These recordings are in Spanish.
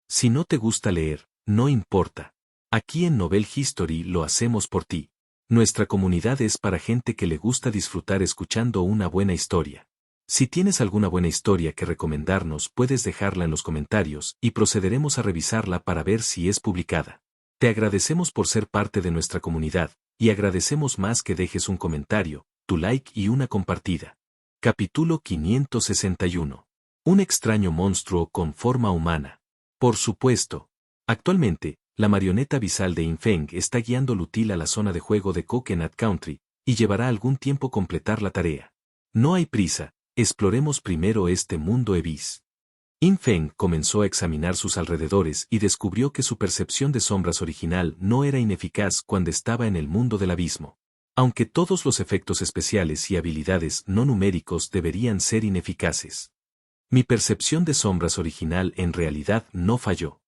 Si no te gusta leer, no importa. Aquí en Novel History lo hacemos por ti. Nuestra comunidad es para gente que le gusta disfrutar escuchando una buena historia. Si tienes alguna buena historia que recomendarnos, puedes dejarla en los comentarios y procederemos a revisarla para ver si es publicada. Te agradecemos por ser parte de nuestra comunidad, y agradecemos más que dejes un comentario, tu like y una compartida. Capítulo 561. Un extraño monstruo con forma humana. Por supuesto. Actualmente, la marioneta abisal de Infeng está guiando Lutil a la zona de juego de Coconut Country, y llevará algún tiempo completar la tarea. No hay prisa, exploremos primero este mundo Ebis. Infeng comenzó a examinar sus alrededores y descubrió que su percepción de sombras original no era ineficaz cuando estaba en el mundo del abismo. Aunque todos los efectos especiales y habilidades no numéricos deberían ser ineficaces. Mi percepción de sombras original en realidad no falló.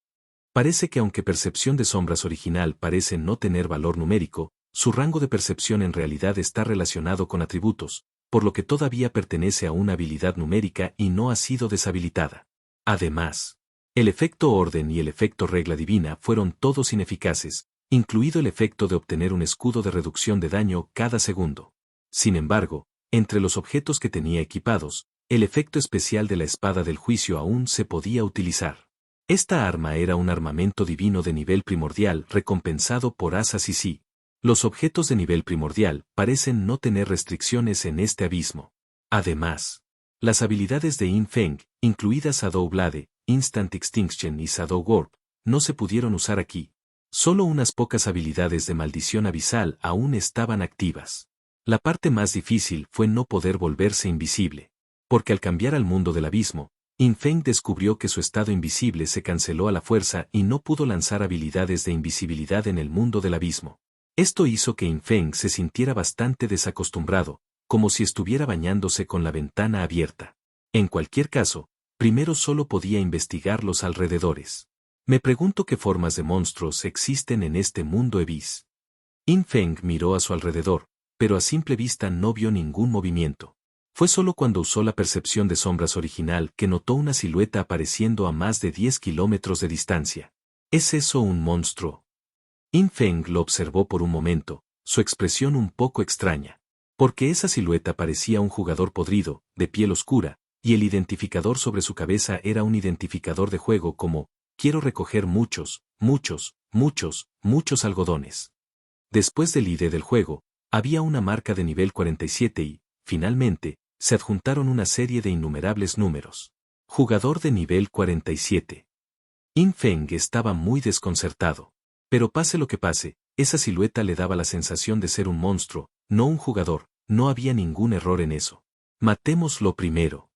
Parece que aunque percepción de sombras original parece no tener valor numérico, su rango de percepción en realidad está relacionado con atributos, por lo que todavía pertenece a una habilidad numérica y no ha sido deshabilitada. Además, el efecto orden y el efecto regla divina fueron todos ineficaces, incluido el efecto de obtener un escudo de reducción de daño cada segundo. Sin embargo, entre los objetos que tenía equipados, el efecto especial de la espada del juicio aún se podía utilizar. Esta arma era un armamento divino de nivel primordial recompensado por Asa Sisi. Los objetos de nivel primordial parecen no tener restricciones en este abismo. Además, las habilidades de Infeng, incluidas Shadow Blade, Instant Extinction y Shadow Warp, no se pudieron usar aquí. Solo unas pocas habilidades de maldición abisal aún estaban activas. La parte más difícil fue no poder volverse invisible. Porque al cambiar al mundo del abismo, Infeng descubrió que su estado invisible se canceló a la fuerza y no pudo lanzar habilidades de invisibilidad en el mundo del abismo. Esto hizo que Infeng se sintiera bastante desacostumbrado, como si estuviera bañándose con la ventana abierta. En cualquier caso, primero solo podía investigar los alrededores. Me pregunto qué formas de monstruos existen en este mundo Ebis. Infeng miró a su alrededor, pero a simple vista no vio ningún movimiento. Fue solo cuando usó la percepción de sombras original que notó una silueta apareciendo a más de 10 kilómetros de distancia. ¿Es eso un monstruo? Infeng lo observó por un momento, su expresión un poco extraña. Porque esa silueta parecía un jugador podrido, de piel oscura, y el identificador sobre su cabeza era un identificador de juego como, quiero recoger muchos algodones. Después del ID del juego, había una marca de nivel 47 y, finalmente, se adjuntaron una serie de innumerables números. Jugador de nivel 47. Infeng estaba muy desconcertado. Pero pase lo que pase, esa silueta le daba la sensación de ser un monstruo, no un jugador, no había ningún error en eso. Matémoslo primero.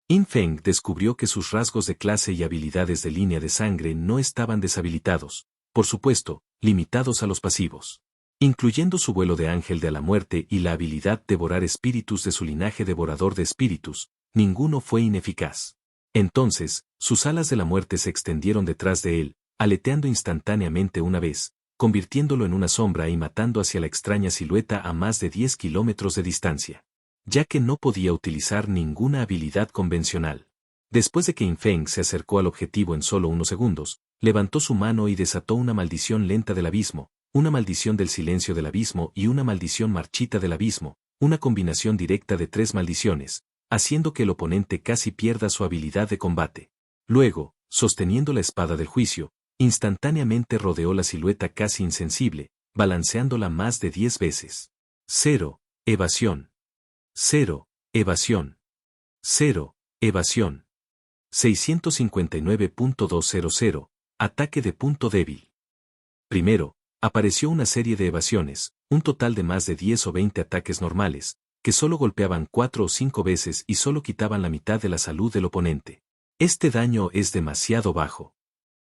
Infeng descubrió que sus rasgos de clase y habilidades de línea de sangre no estaban deshabilitados, por supuesto, limitados a los pasivos. Incluyendo su vuelo de ángel de a la muerte y la habilidad devorar espíritus de su linaje devorador de espíritus, ninguno fue ineficaz. Entonces, sus alas de la muerte se extendieron detrás de él, aleteando instantáneamente una vez, convirtiéndolo en una sombra y matando hacia la extraña silueta a más de 10 kilómetros de distancia. Ya que no podía utilizar ninguna habilidad convencional. Después de que Infeng se acercó al objetivo en solo unos segundos, levantó su mano y desató una maldición lenta del abismo, una maldición del silencio del abismo y una maldición marchita del abismo, una combinación directa de 3 maldiciones, haciendo que el oponente casi pierda su habilidad de combate. Luego, sosteniendo la espada del juicio, instantáneamente rodeó la silueta casi insensible, balanceándola más de 10 veces. 0. Evasión. 0. Evasión. 0. Evasión. 659.200. Ataque de punto débil. Primero, apareció una serie de evasiones, un total de más de 10 o 20 ataques normales, que solo golpeaban 4 o 5 veces y solo quitaban la mitad de la salud del oponente. Este daño es demasiado bajo.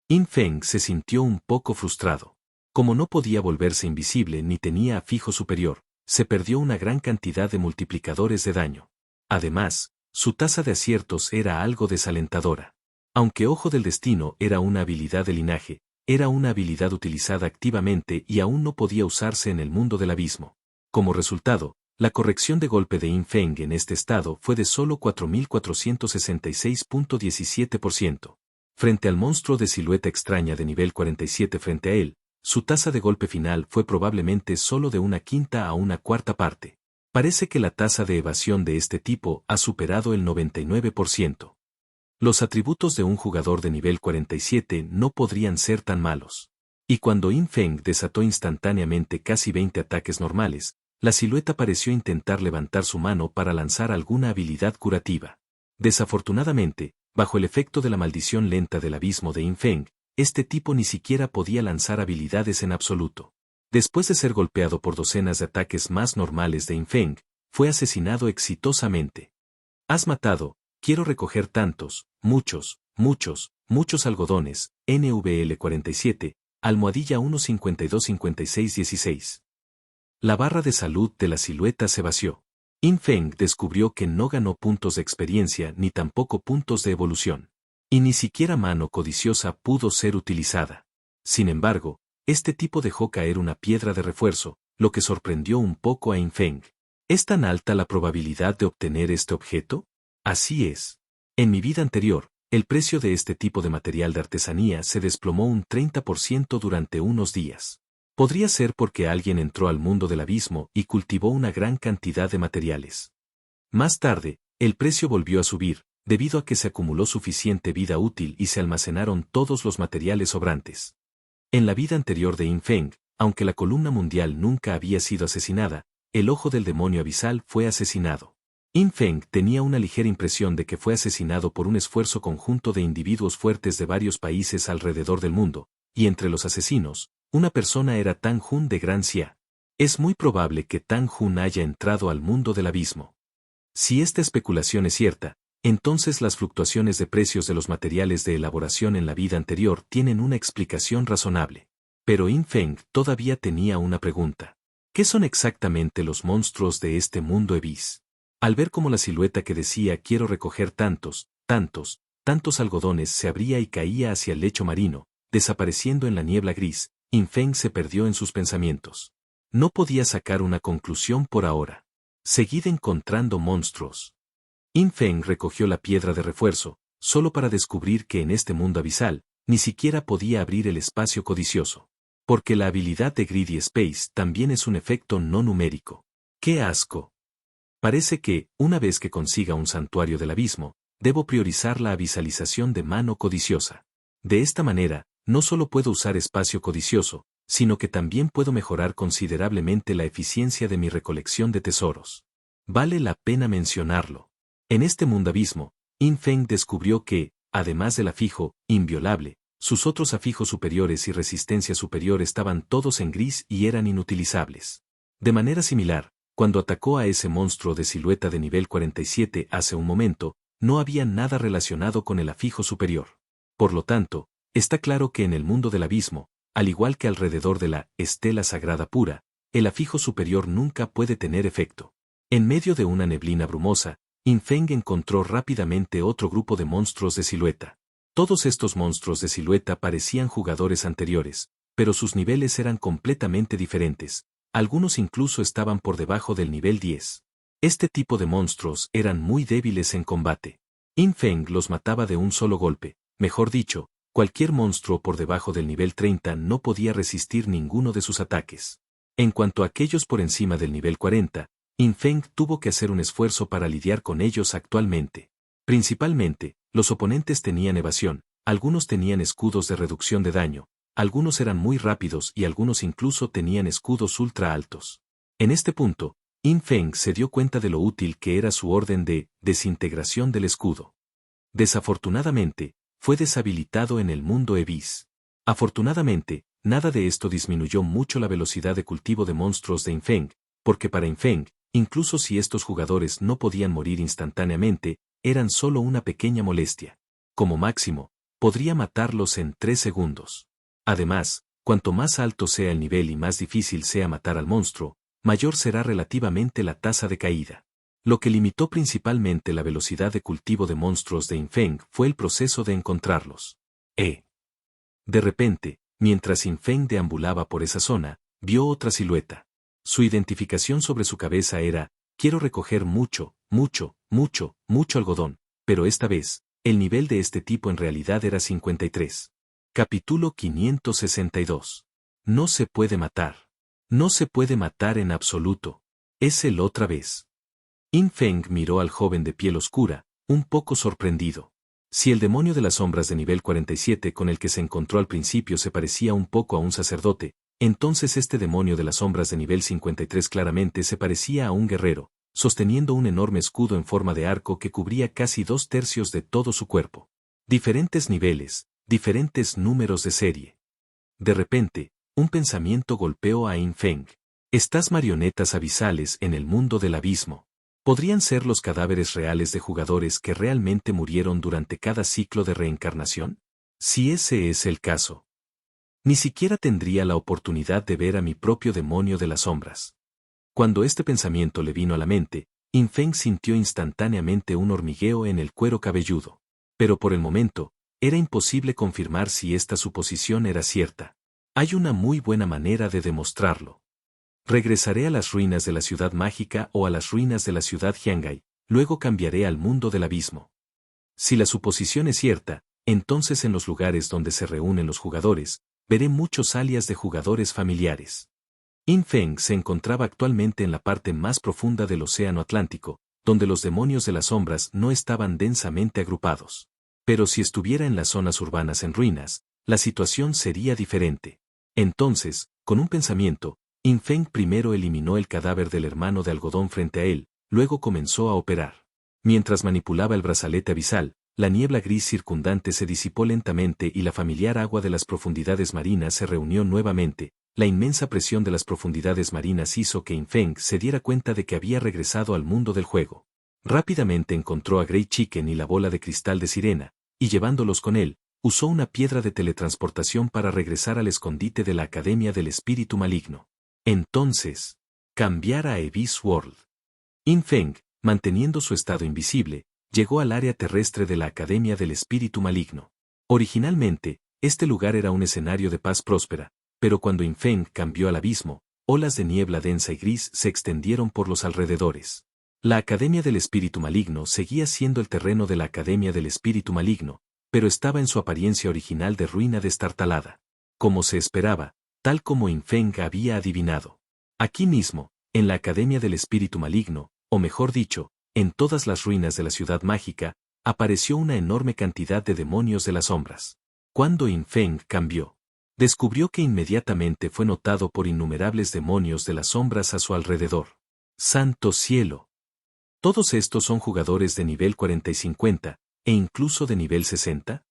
Infeng se sintió un poco frustrado. Como no podía volverse invisible ni tenía afijo superior, se perdió una gran cantidad de multiplicadores de daño. Además, su tasa de aciertos era algo desalentadora. Aunque Ojo del Destino era una habilidad de linaje, era una habilidad utilizada activamente y aún no podía usarse en el mundo del abismo. Como resultado, la corrección de golpe de Infeng en este estado fue de solo 4.466.17%. Frente al monstruo de silueta extraña de nivel 47 frente a él, su tasa de golpe final fue probablemente solo de una quinta a una cuarta parte. Parece que la tasa de evasión de este tipo ha superado el 99%. Los atributos de un jugador de nivel 47 no podrían ser tan malos. Y cuando Yin Feng desató instantáneamente casi 20 ataques normales, la silueta pareció intentar levantar su mano para lanzar alguna habilidad curativa. Desafortunadamente, bajo el efecto de la maldición lenta del abismo de Yin Feng, este tipo ni siquiera podía lanzar habilidades en absoluto. Después de ser golpeado por docenas de ataques más normales de Yin Feng, fue asesinado exitosamente. Has matado, quiero recoger tantos, muchos algodones, NVL 47, almohadilla 1525616. La barra de salud de la silueta se vació. Yin Feng descubrió que no ganó puntos de experiencia ni tampoco puntos de evolución. Y ni siquiera mano codiciosa pudo ser utilizada. Sin embargo, este tipo dejó caer una piedra de refuerzo, lo que sorprendió un poco a Yin Feng. ¿Es tan alta la probabilidad de obtener este objeto? Así es. En mi vida anterior, el precio de este tipo de material de artesanía se desplomó un 30% durante unos días. Podría ser porque alguien entró al mundo del abismo y cultivó una gran cantidad de materiales. Más tarde, el precio volvió a subir, debido a que se acumuló suficiente vida útil y se almacenaron todos los materiales sobrantes. En la vida anterior de Yin Feng, aunque la columna mundial nunca había sido asesinada, el ojo del demonio abisal fue asesinado. Yin Feng tenía una ligera impresión de que fue asesinado por un esfuerzo conjunto de individuos fuertes de varios países alrededor del mundo, y entre los asesinos, una persona era Tang Jun de Gran Xia. Es muy probable que Tang Jun haya entrado al mundo del abismo. Si esta especulación es cierta, entonces las fluctuaciones de precios de los materiales de elaboración en la vida anterior tienen una explicación razonable. Pero Yin Feng todavía tenía una pregunta. ¿Qué son exactamente los monstruos de este mundo Ebis? Al ver cómo la silueta que decía quiero recoger tantos algodones se abría y caía hacia el lecho marino, desapareciendo en la niebla gris, Yin Feng se perdió en sus pensamientos. No podía sacar una conclusión por ahora. Seguid encontrando monstruos. Yin Feng recogió la piedra de refuerzo, solo para descubrir que en este mundo abisal, ni siquiera podía abrir el espacio codicioso. Porque la habilidad de Greedy Space también es un efecto no numérico. ¡Qué asco! Parece que, una vez que consiga un santuario del abismo, debo priorizar la avisalización de mano codiciosa. De esta manera, no solo puedo usar espacio codicioso, sino que también puedo mejorar considerablemente la eficiencia de mi recolección de tesoros. Vale la pena mencionarlo. En este mundo abismo, Yin Feng descubrió que, además del afijo, inviolable, sus otros afijos superiores y resistencia superior estaban todos en gris y eran inutilizables. De manera similar, cuando atacó a ese monstruo de silueta de nivel 47 hace un momento, no había nada relacionado con el afijo superior. Por lo tanto, está claro que en el mundo del abismo, al igual que alrededor de la estela sagrada pura, el afijo superior nunca puede tener efecto. En medio de una neblina brumosa, Yin Feng encontró rápidamente otro grupo de monstruos de silueta. Todos estos monstruos de silueta parecían jugadores anteriores, pero sus niveles eran completamente diferentes. Algunos incluso estaban por debajo del nivel 10. Este tipo de monstruos eran muy débiles en combate. Yin Feng los mataba de un solo golpe, mejor dicho, cualquier monstruo por debajo del nivel 30 no podía resistir ninguno de sus ataques. En cuanto a aquellos por encima del nivel 40, Yin Feng tuvo que hacer un esfuerzo para lidiar con ellos actualmente. Principalmente, los oponentes tenían evasión, algunos tenían escudos de reducción de daño, algunos eran muy rápidos y algunos incluso tenían escudos ultra altos. En este punto, Yin Feng se dio cuenta de lo útil que era su orden de desintegración del escudo. Desafortunadamente, fue deshabilitado en el mundo Ebis. Afortunadamente, nada de esto disminuyó mucho la velocidad de cultivo de monstruos de Yin Feng, porque para Yin Feng, incluso si estos jugadores no podían morir instantáneamente, eran solo una pequeña molestia. Como máximo, podría matarlos en 3 segundos. Además, cuanto más alto sea el nivel y más difícil sea matar al monstruo, mayor será relativamente la tasa de caída. Lo que limitó principalmente la velocidad de cultivo de monstruos de Yin Feng fue el proceso de encontrarlos. De repente, mientras Yin Feng deambulaba por esa zona, vio otra silueta. Su identificación sobre su cabeza era, quiero recoger mucho algodón, pero esta vez, El nivel de este tipo en realidad era 53. Capítulo 562. No se puede matar. No se puede matar en absoluto. Es él otra vez. In Feng miró al joven de piel oscura, un poco sorprendido. Si el demonio de las sombras de nivel 47 con el que se encontró al principio se parecía un poco a un sacerdote, entonces este demonio de las sombras de nivel 53 claramente se parecía a un guerrero, sosteniendo un enorme escudo en forma de arco que cubría casi 2/3 de todo su cuerpo. Diferentes niveles, diferentes números de serie. De repente, un pensamiento golpeó a In Feng. Estas marionetas abisales en el mundo del abismo. ¿Podrían ser los cadáveres reales de jugadores que realmente murieron durante cada ciclo de reencarnación? Si ese es el caso, ni siquiera tendría la oportunidad de ver a mi propio demonio de las sombras. Cuando este pensamiento le vino a la mente, In Feng sintió instantáneamente un hormigueo en el cuero cabelludo. Pero por el momento, era imposible confirmar si esta suposición era cierta. Hay una muy buena manera de demostrarlo. Regresaré a las ruinas de la ciudad mágica o a las ruinas de la ciudad Jiangai, luego cambiaré al mundo del abismo. Si la suposición es cierta, entonces en los lugares donde se reúnen los jugadores, veré muchos alias de jugadores familiares. In Feng se encontraba actualmente en la parte más profunda del Océano Atlántico, donde los demonios de las sombras no estaban densamente agrupados. Pero si estuviera en las zonas urbanas en ruinas, la situación sería diferente. Entonces, con un pensamiento, In Feng primero eliminó el cadáver del hermano de algodón frente a él, luego comenzó a operar. Mientras manipulaba el brazalete abisal, la niebla gris circundante se disipó lentamente y la familiar agua de las profundidades marinas se reunió nuevamente. La inmensa presión de las profundidades marinas hizo que In Feng se diera cuenta de que había regresado al mundo del juego. Rápidamente encontró a Grey Chicken y la bola de cristal de sirena, y llevándolos con él, usó una piedra de teletransportación para regresar al escondite de la Academia del Espíritu Maligno. Entonces, cambiar a Abyss World. In Feng, manteniendo su estado invisible, llegó al área terrestre de la Academia del Espíritu Maligno. Originalmente, este lugar era un escenario de paz próspera, pero cuando In Feng cambió al abismo, olas de niebla densa y gris se extendieron por los alrededores. La Academia del Espíritu Maligno seguía siendo el terreno de la Academia del Espíritu Maligno, pero estaba en su apariencia original de ruina destartalada. Como se esperaba, tal como In Feng había adivinado. Aquí mismo, en la Academia del Espíritu Maligno, o mejor dicho, en todas las ruinas de la ciudad mágica, apareció una enorme cantidad de demonios de las sombras. Cuando In Feng cambió, descubrió que inmediatamente fue notado por innumerables demonios de las sombras a su alrededor. ¡Santo cielo! ¿Todos estos son jugadores de nivel 40 y 50, e incluso de nivel 60?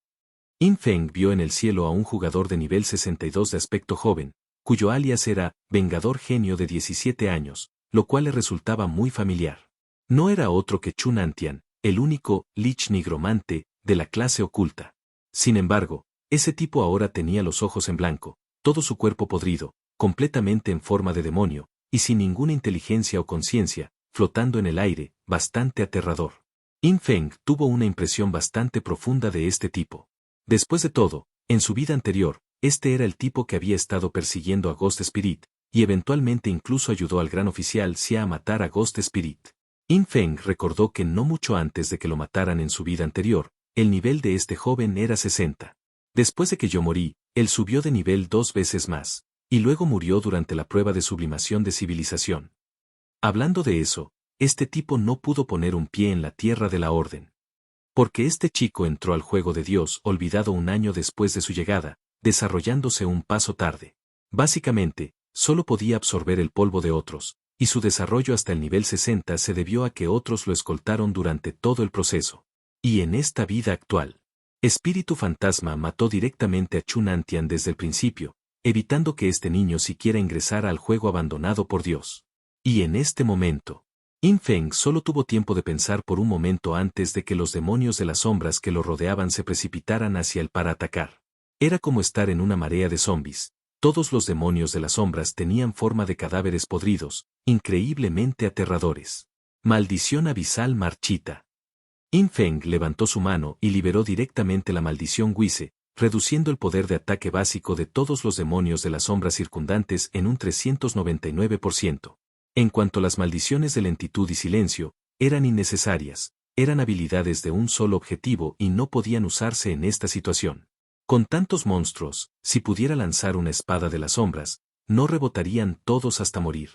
In Feng vio en el cielo a un jugador de nivel 62 de aspecto joven, cuyo alias era Vengador Genio de 17 años, lo cual le resultaba muy familiar. No era otro que Chun Antian, el único Lich Nigromante de la clase oculta. Sin embargo, ese tipo ahora tenía los ojos en blanco, todo su cuerpo podrido, completamente en forma de demonio, y sin ninguna inteligencia o conciencia, flotando en el aire, bastante aterrador. In Feng tuvo una impresión bastante profunda de este tipo. Después de todo, en su vida anterior, este era el tipo que había estado persiguiendo a Ghost Spirit, y eventualmente incluso ayudó al gran oficial Xia a matar a Ghost Spirit. In Feng recordó que no mucho antes de que lo mataran en su vida anterior, el nivel de este joven era 60. Después de que yo morí, él subió de nivel 2 veces más, y luego murió durante la prueba de sublimación de civilización. Hablando de eso, este tipo no pudo poner un pie en la tierra de la orden. Porque este chico entró al juego de Dios olvidado un año después de su llegada, desarrollándose un paso tarde. Básicamente, solo podía absorber el polvo de otros, y su desarrollo hasta el nivel 60 se debió a que otros lo escoltaron durante todo el proceso. Y en esta vida actual, Espíritu Fantasma mató directamente a Chun Antian desde el principio, evitando que este niño siquiera ingresara al juego abandonado por Dios. Y en este momento, In Feng solo tuvo tiempo de pensar por un momento antes de que los demonios de las sombras que lo rodeaban se precipitaran hacia él para atacar. Era como estar en una marea de zombies. Todos los demonios de las sombras tenían forma de cadáveres podridos, increíblemente aterradores. Maldición abisal marchita. In Feng levantó su mano y liberó directamente la maldición Guise, reduciendo el poder de ataque básico de todos los demonios de las sombras circundantes en un 399%. En cuanto a las maldiciones de lentitud y silencio, eran innecesarias, eran habilidades de un solo objetivo y no podían usarse en esta situación. Con tantos monstruos, si pudiera lanzar una espada de las sombras, no rebotarían todos hasta morir.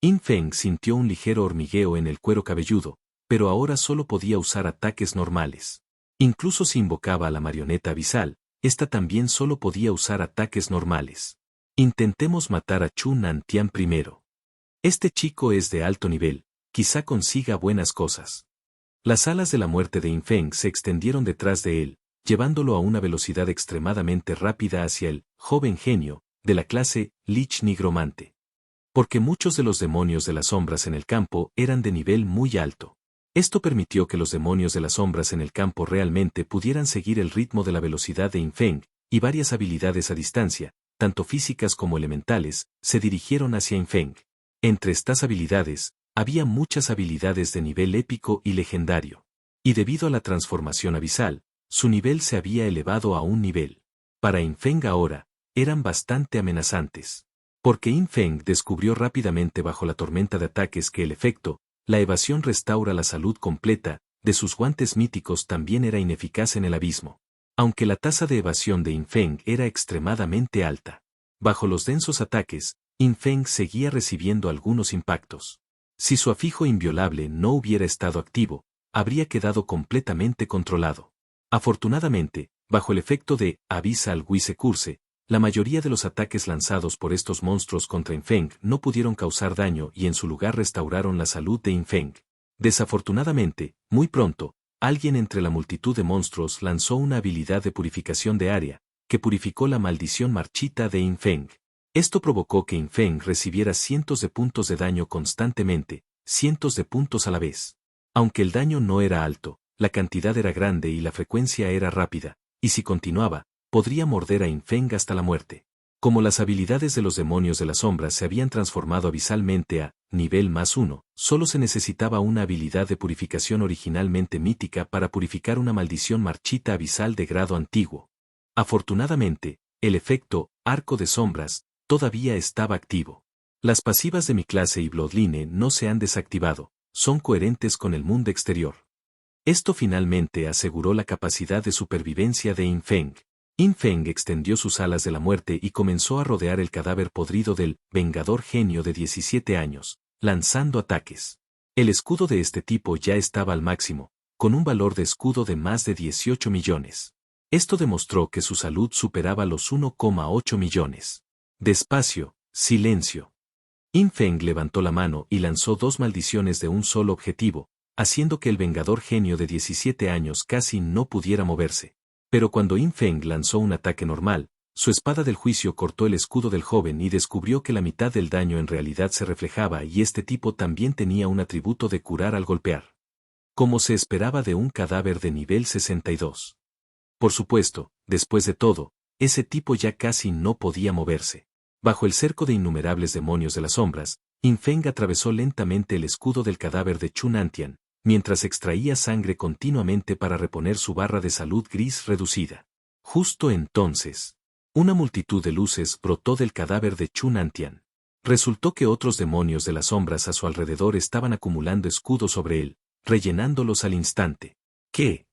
Yin Feng sintió un ligero hormigueo en el cuero cabelludo, pero ahora solo podía usar ataques normales. Incluso si invocaba a la marioneta abisal, esta también solo podía usar ataques normales. Intentemos matar a Chu Nantian primero. Este chico es de alto nivel, quizá consiga buenas cosas. Las alas de la muerte de Yin Feng se extendieron detrás de él, llevándolo a una velocidad extremadamente rápida hacia el joven genio, de la clase Lich Nigromante. Porque muchos de los demonios de las sombras en el campo eran de nivel muy alto. Esto permitió que los demonios de las sombras en el campo realmente pudieran seguir el ritmo de la velocidad de Yin Feng, y varias habilidades a distancia, tanto físicas como elementales, se dirigieron hacia Yin Feng. Entre estas habilidades, había muchas habilidades de nivel épico y legendario. Y debido a la transformación abisal, su nivel se había elevado a un nivel. Para Yin Feng ahora, eran bastante amenazantes. Porque Yin Feng descubrió rápidamente bajo la tormenta de ataques que el efecto, la evasión restaura la salud completa, de sus guantes míticos también era ineficaz en el abismo. Aunque la tasa de evasión de Yin Feng era extremadamente alta. Bajo los densos ataques, Yin Feng seguía recibiendo algunos impactos. Si su afijo inviolable no hubiera estado activo, habría quedado completamente controlado. Afortunadamente, bajo el efecto de Abyssal Wise Curse, la mayoría de los ataques lanzados por estos monstruos contra Yin Feng no pudieron causar daño y en su lugar restauraron la salud de Yin Feng. Desafortunadamente, muy pronto, alguien entre la multitud de monstruos lanzó una habilidad de purificación de área, que purificó la maldición marchita de Yin Feng. Esto provocó que Yin Feng recibiera cientos de puntos de daño constantemente, cientos de puntos a la vez. Aunque el daño no era alto, la cantidad era grande y la frecuencia era rápida, y si continuaba, podría morder a Yin Feng hasta la muerte. Como las habilidades de los demonios de las sombras se habían transformado abisalmente a nivel +1, solo se necesitaba una habilidad de purificación originalmente mítica para purificar una maldición marchita abisal de grado antiguo. Afortunadamente, el efecto arco de sombras todavía estaba activo. Las pasivas de mi clase y Bloodline no se han desactivado, son coherentes con el mundo exterior. Esto finalmente aseguró la capacidad de supervivencia de Yin Feng. Yin Feng extendió sus alas de la muerte y comenzó a rodear el cadáver podrido del Vengador Genio de 17 años, lanzando ataques. El escudo de este tipo ya estaba al máximo, con un valor de escudo de más de 18 millones. Esto demostró que su salud superaba los 1,8 millones. Despacio, silencio. Yin Feng levantó la mano y lanzó dos maldiciones de un solo objetivo, haciendo que el Vengador Genio de 17 años casi no pudiera moverse. Pero cuando Yin Feng lanzó un ataque normal, su espada del juicio cortó el escudo del joven y descubrió que la mitad del daño en realidad se reflejaba y este tipo también tenía un atributo de curar al golpear. Como se esperaba de un cadáver de nivel 62. Por supuesto, después de todo, ese tipo ya casi no podía moverse. Bajo el cerco de innumerables demonios de las sombras, Yin Feng atravesó lentamente el escudo del cadáver de Chu Nantian, mientras extraía sangre continuamente para reponer su barra de salud gris reducida. Justo entonces, una multitud de luces brotó del cadáver de Chu Nantian. Resultó que otros demonios de las sombras a su alrededor estaban acumulando escudos sobre él, rellenándolos al instante. ¿Qué?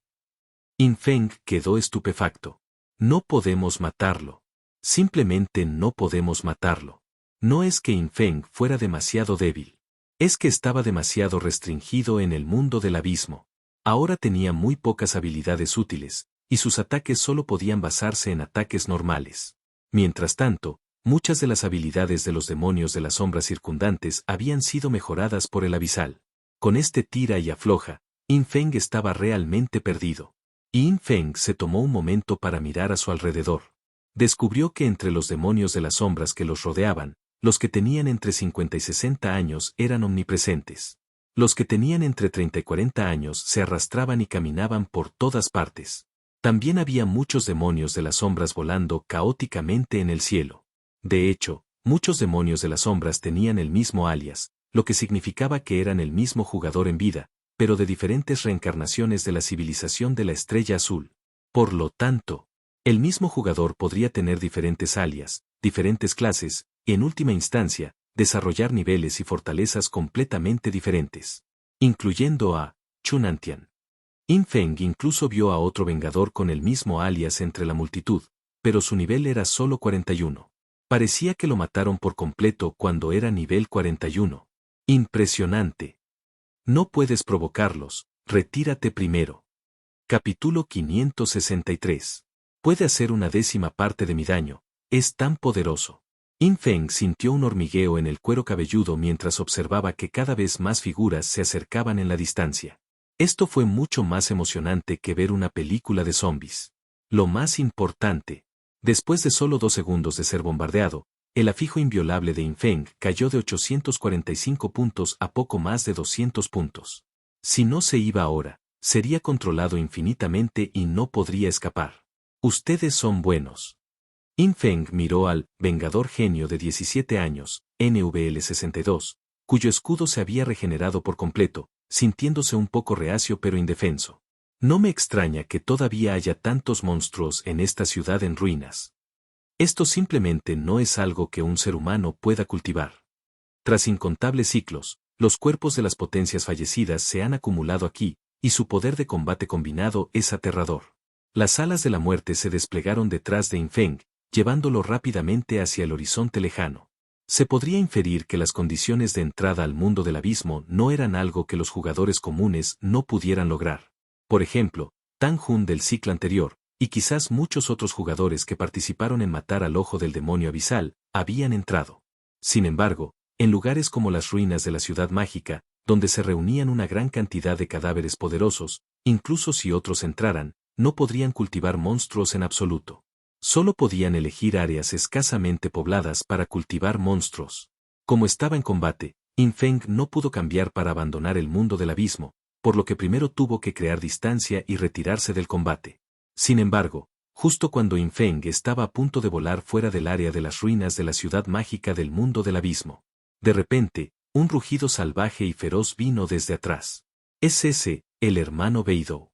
Yin Feng quedó estupefacto. No podemos matarlo. Simplemente no podemos matarlo. No es que Yin Feng fuera demasiado débil. Es que estaba demasiado restringido en el mundo del abismo. Ahora tenía muy pocas habilidades útiles, y sus ataques solo podían basarse en ataques normales. Mientras tanto, muchas de las habilidades de los demonios de las sombras circundantes habían sido mejoradas por el abisal. Con este tira y afloja, Yin Feng estaba realmente perdido. Y Yin Feng se tomó un momento para mirar a su alrededor. Descubrió que entre los demonios de las sombras que los rodeaban, los que tenían entre 50 y 60 años eran omnipresentes. Los que tenían entre 30 y 40 años se arrastraban y caminaban por todas partes. También había muchos demonios de las sombras volando caóticamente en el cielo. De hecho, muchos demonios de las sombras tenían el mismo alias, lo que significaba que eran el mismo jugador en vida, pero de diferentes reencarnaciones de la civilización de la Estrella Azul. Por lo tanto, el mismo jugador podría tener diferentes alias, diferentes clases, y en última instancia, desarrollar niveles y fortalezas completamente diferentes. Incluyendo a Chunantian. In Feng incluso vio a otro vengador con el mismo alias entre la multitud, pero su nivel era solo 41. Parecía que lo mataron por completo cuando era nivel 41. Impresionante. No puedes provocarlos, retírate primero. Capítulo 563. Puede hacer una décima parte de mi daño, es tan poderoso. In Feng sintió un hormigueo en el cuero cabelludo mientras observaba que cada vez más figuras se acercaban en la distancia. Esto fue mucho más emocionante que ver una película de zombies. Lo más importante. Después de solo 2 segundos de ser bombardeado, el afijo inviolable de In Feng cayó de 845 puntos a poco más de 200 puntos. Si no se iba ahora, sería controlado infinitamente y no podría escapar. Ustedes son buenos. In Feng miró al Vengador Genio de 17 años, NVL-62, cuyo escudo se había regenerado por completo, sintiéndose un poco reacio pero indefenso. No me extraña que todavía haya tantos monstruos en esta ciudad en ruinas. Esto simplemente no es algo que un ser humano pueda cultivar. Tras incontables ciclos, los cuerpos de las potencias fallecidas se han acumulado aquí, y su poder de combate combinado es aterrador. Las alas de la muerte se desplegaron detrás de In Feng, llevándolo rápidamente hacia el horizonte lejano. Se podría inferir que las condiciones de entrada al mundo del abismo no eran algo que los jugadores comunes no pudieran lograr. Por ejemplo, Tang Jun del ciclo anterior, y quizás muchos otros jugadores que participaron en matar al ojo del demonio abisal, habían entrado. Sin embargo, en lugares como las ruinas de la ciudad mágica, donde se reunían una gran cantidad de cadáveres poderosos, incluso si otros entraran, no podrían cultivar monstruos en absoluto. Solo podían elegir áreas escasamente pobladas para cultivar monstruos. Como estaba en combate, In Feng no pudo cambiar para abandonar el mundo del abismo, por lo que primero tuvo que crear distancia y retirarse del combate. Sin embargo, justo cuando In Feng estaba a punto de volar fuera del área de las ruinas de la ciudad mágica del mundo del abismo, de repente, un rugido salvaje y feroz vino desde atrás. Es ese, el hermano Beidou.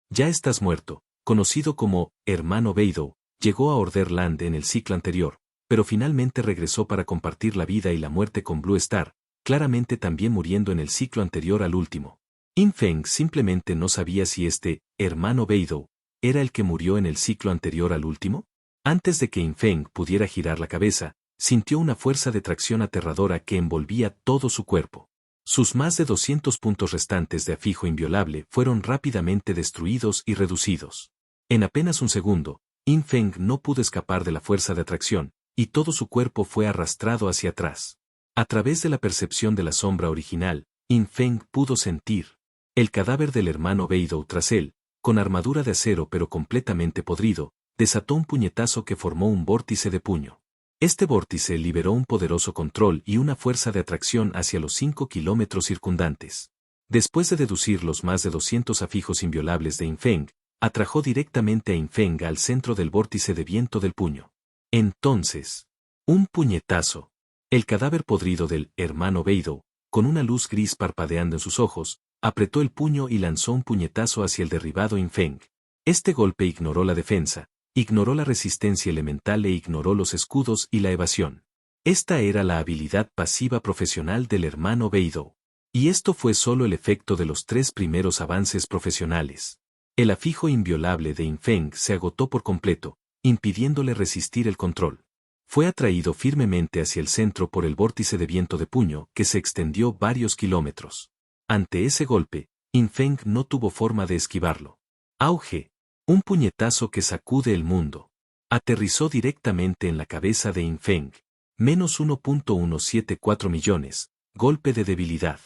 Ya estás muerto, conocido como hermano Beidou, llegó a Orderland en el ciclo anterior, pero finalmente regresó para compartir la vida y la muerte con Blue Star, claramente también muriendo en el ciclo anterior al último. In Feng simplemente no sabía si este hermano Beidou era el que murió en el ciclo anterior al último. Antes de que In Feng pudiera girar la cabeza, sintió una fuerza de tracción aterradora que envolvía todo su cuerpo. Sus más de 200 puntos restantes de afijo inviolable fueron rápidamente destruidos y reducidos. En apenas un segundo, In Feng no pudo escapar de la fuerza de atracción, y todo su cuerpo fue arrastrado hacia atrás. A través de la percepción de la sombra original, In Feng pudo sentir el cadáver del hermano Beidou tras él, con armadura de acero pero completamente podrido, desató un puñetazo que formó un vórtice de puño. Este vórtice liberó un poderoso control y una fuerza de atracción hacia los 5 kilómetros circundantes. Después de deducir los más de 200 afijos inviolables de In Feng, atrajo directamente a In Feng al centro del vórtice de viento del puño. Entonces, un puñetazo. El cadáver podrido del hermano Beidou, con una luz gris parpadeando en sus ojos, apretó el puño y lanzó un puñetazo hacia el derribado In Feng. Este golpe ignoró la defensa, ignoró la resistencia elemental e ignoró los escudos y la evasión. Esta era la habilidad pasiva profesional del hermano Beidou. Y esto fue solo el efecto de los 3 primeros avances profesionales. El afijo inviolable de In Feng se agotó por completo, impidiéndole resistir el control. Fue atraído firmemente hacia el centro por el vórtice de viento de puño que se extendió varios kilómetros. Ante ese golpe, In Feng no tuvo forma de esquivarlo. Auge. Un puñetazo que sacude el mundo. Aterrizó directamente en la cabeza de In Feng. Menos 1.174 millones. Golpe de debilidad.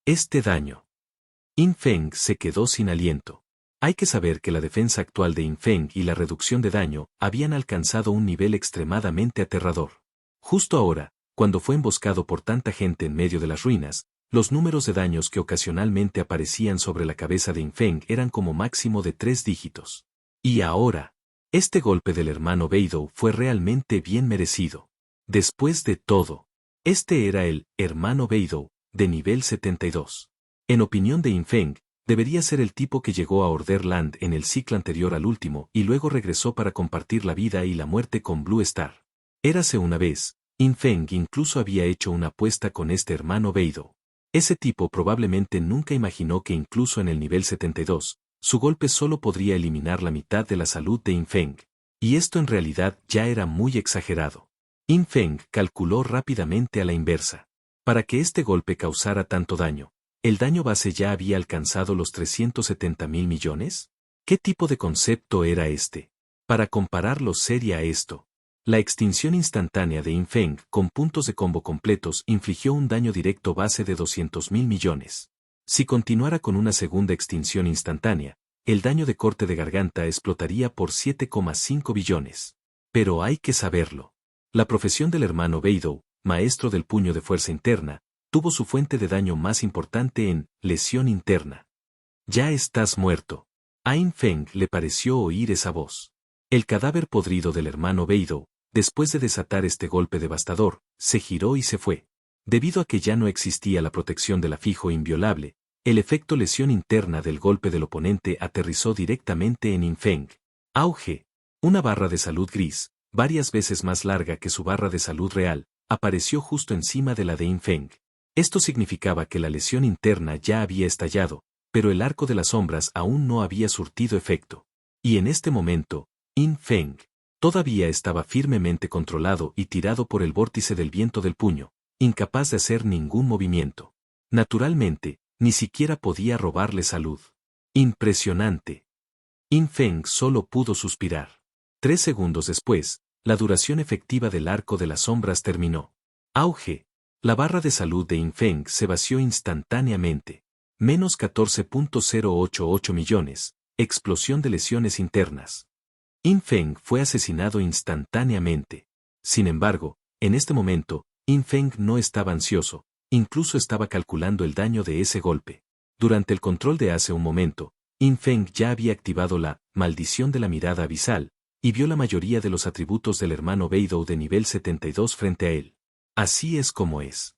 Este daño. In Feng se quedó sin aliento. Hay que saber que la defensa actual de In Feng y la reducción de daño habían alcanzado un nivel extremadamente aterrador. Justo ahora, cuando fue emboscado por tanta gente en medio de las ruinas, los números de daños que ocasionalmente aparecían sobre la cabeza de In Feng eran como máximo de 3 dígitos. Y ahora, este golpe del hermano Beidou fue realmente bien merecido. Después de todo, este era el hermano Beidou, de nivel 72. En opinión de In Feng, debería ser el tipo que llegó a Orderland en el ciclo anterior al último y luego regresó para compartir la vida y la muerte con Blue Star. Érase una vez, In Feng incluso había hecho una apuesta con este hermano Beidou. Ese tipo probablemente nunca imaginó que incluso en el nivel 72, su golpe solo podría eliminar la mitad de la salud de Yin Feng. Y esto en realidad ya era muy exagerado. Yin Feng calculó rápidamente a la inversa. Para que este golpe causara tanto daño, ¿el daño base ya había alcanzado los 370.000 millones? ¿Qué tipo de concepto era este? Para compararlo sería esto. La extinción instantánea de Yin Feng con puntos de combo completos infligió un daño directo base de 200.000 millones. Si continuara con una segunda extinción instantánea, el daño de corte de garganta explotaría por 7,5 billones. Pero hay que saberlo. La profesión del hermano Beidou, maestro del puño de fuerza interna, tuvo su fuente de daño más importante en lesión interna. Ya estás muerto. A Yin Feng le pareció oír esa voz. El cadáver podrido del hermano Beidou, después de desatar este golpe devastador, se giró y se fue. Debido a que ya no existía la protección de la fijo inviolable, el efecto lesión interna del golpe del oponente aterrizó directamente en Yin Feng. Auge. Una barra de salud gris, varias veces más larga que su barra de salud real, apareció justo encima de la de Yin Feng. Esto significaba que la lesión interna ya había estallado, pero el arco de las sombras aún no había surtido efecto. Y en este momento, Yin Feng todavía estaba firmemente controlado y tirado por el vórtice del viento del puño, incapaz de hacer ningún movimiento. Naturalmente, ni siquiera podía robarle salud. Impresionante. Yin Feng solo pudo suspirar. 3 segundos después, la duración efectiva del arco de las sombras terminó. Auge. La barra de salud de Yin Feng se vació instantáneamente. Menos 14.088 millones. Explosión de lesiones internas. Yin Feng fue asesinado instantáneamente. Sin embargo, en este momento, Yin Feng no estaba ansioso, incluso estaba calculando el daño de ese golpe. Durante el control de hace un momento, Yin Feng ya había activado la maldición de la mirada abisal, y vio la mayoría de los atributos del hermano Beidou de nivel 72 frente a él. Así es como es.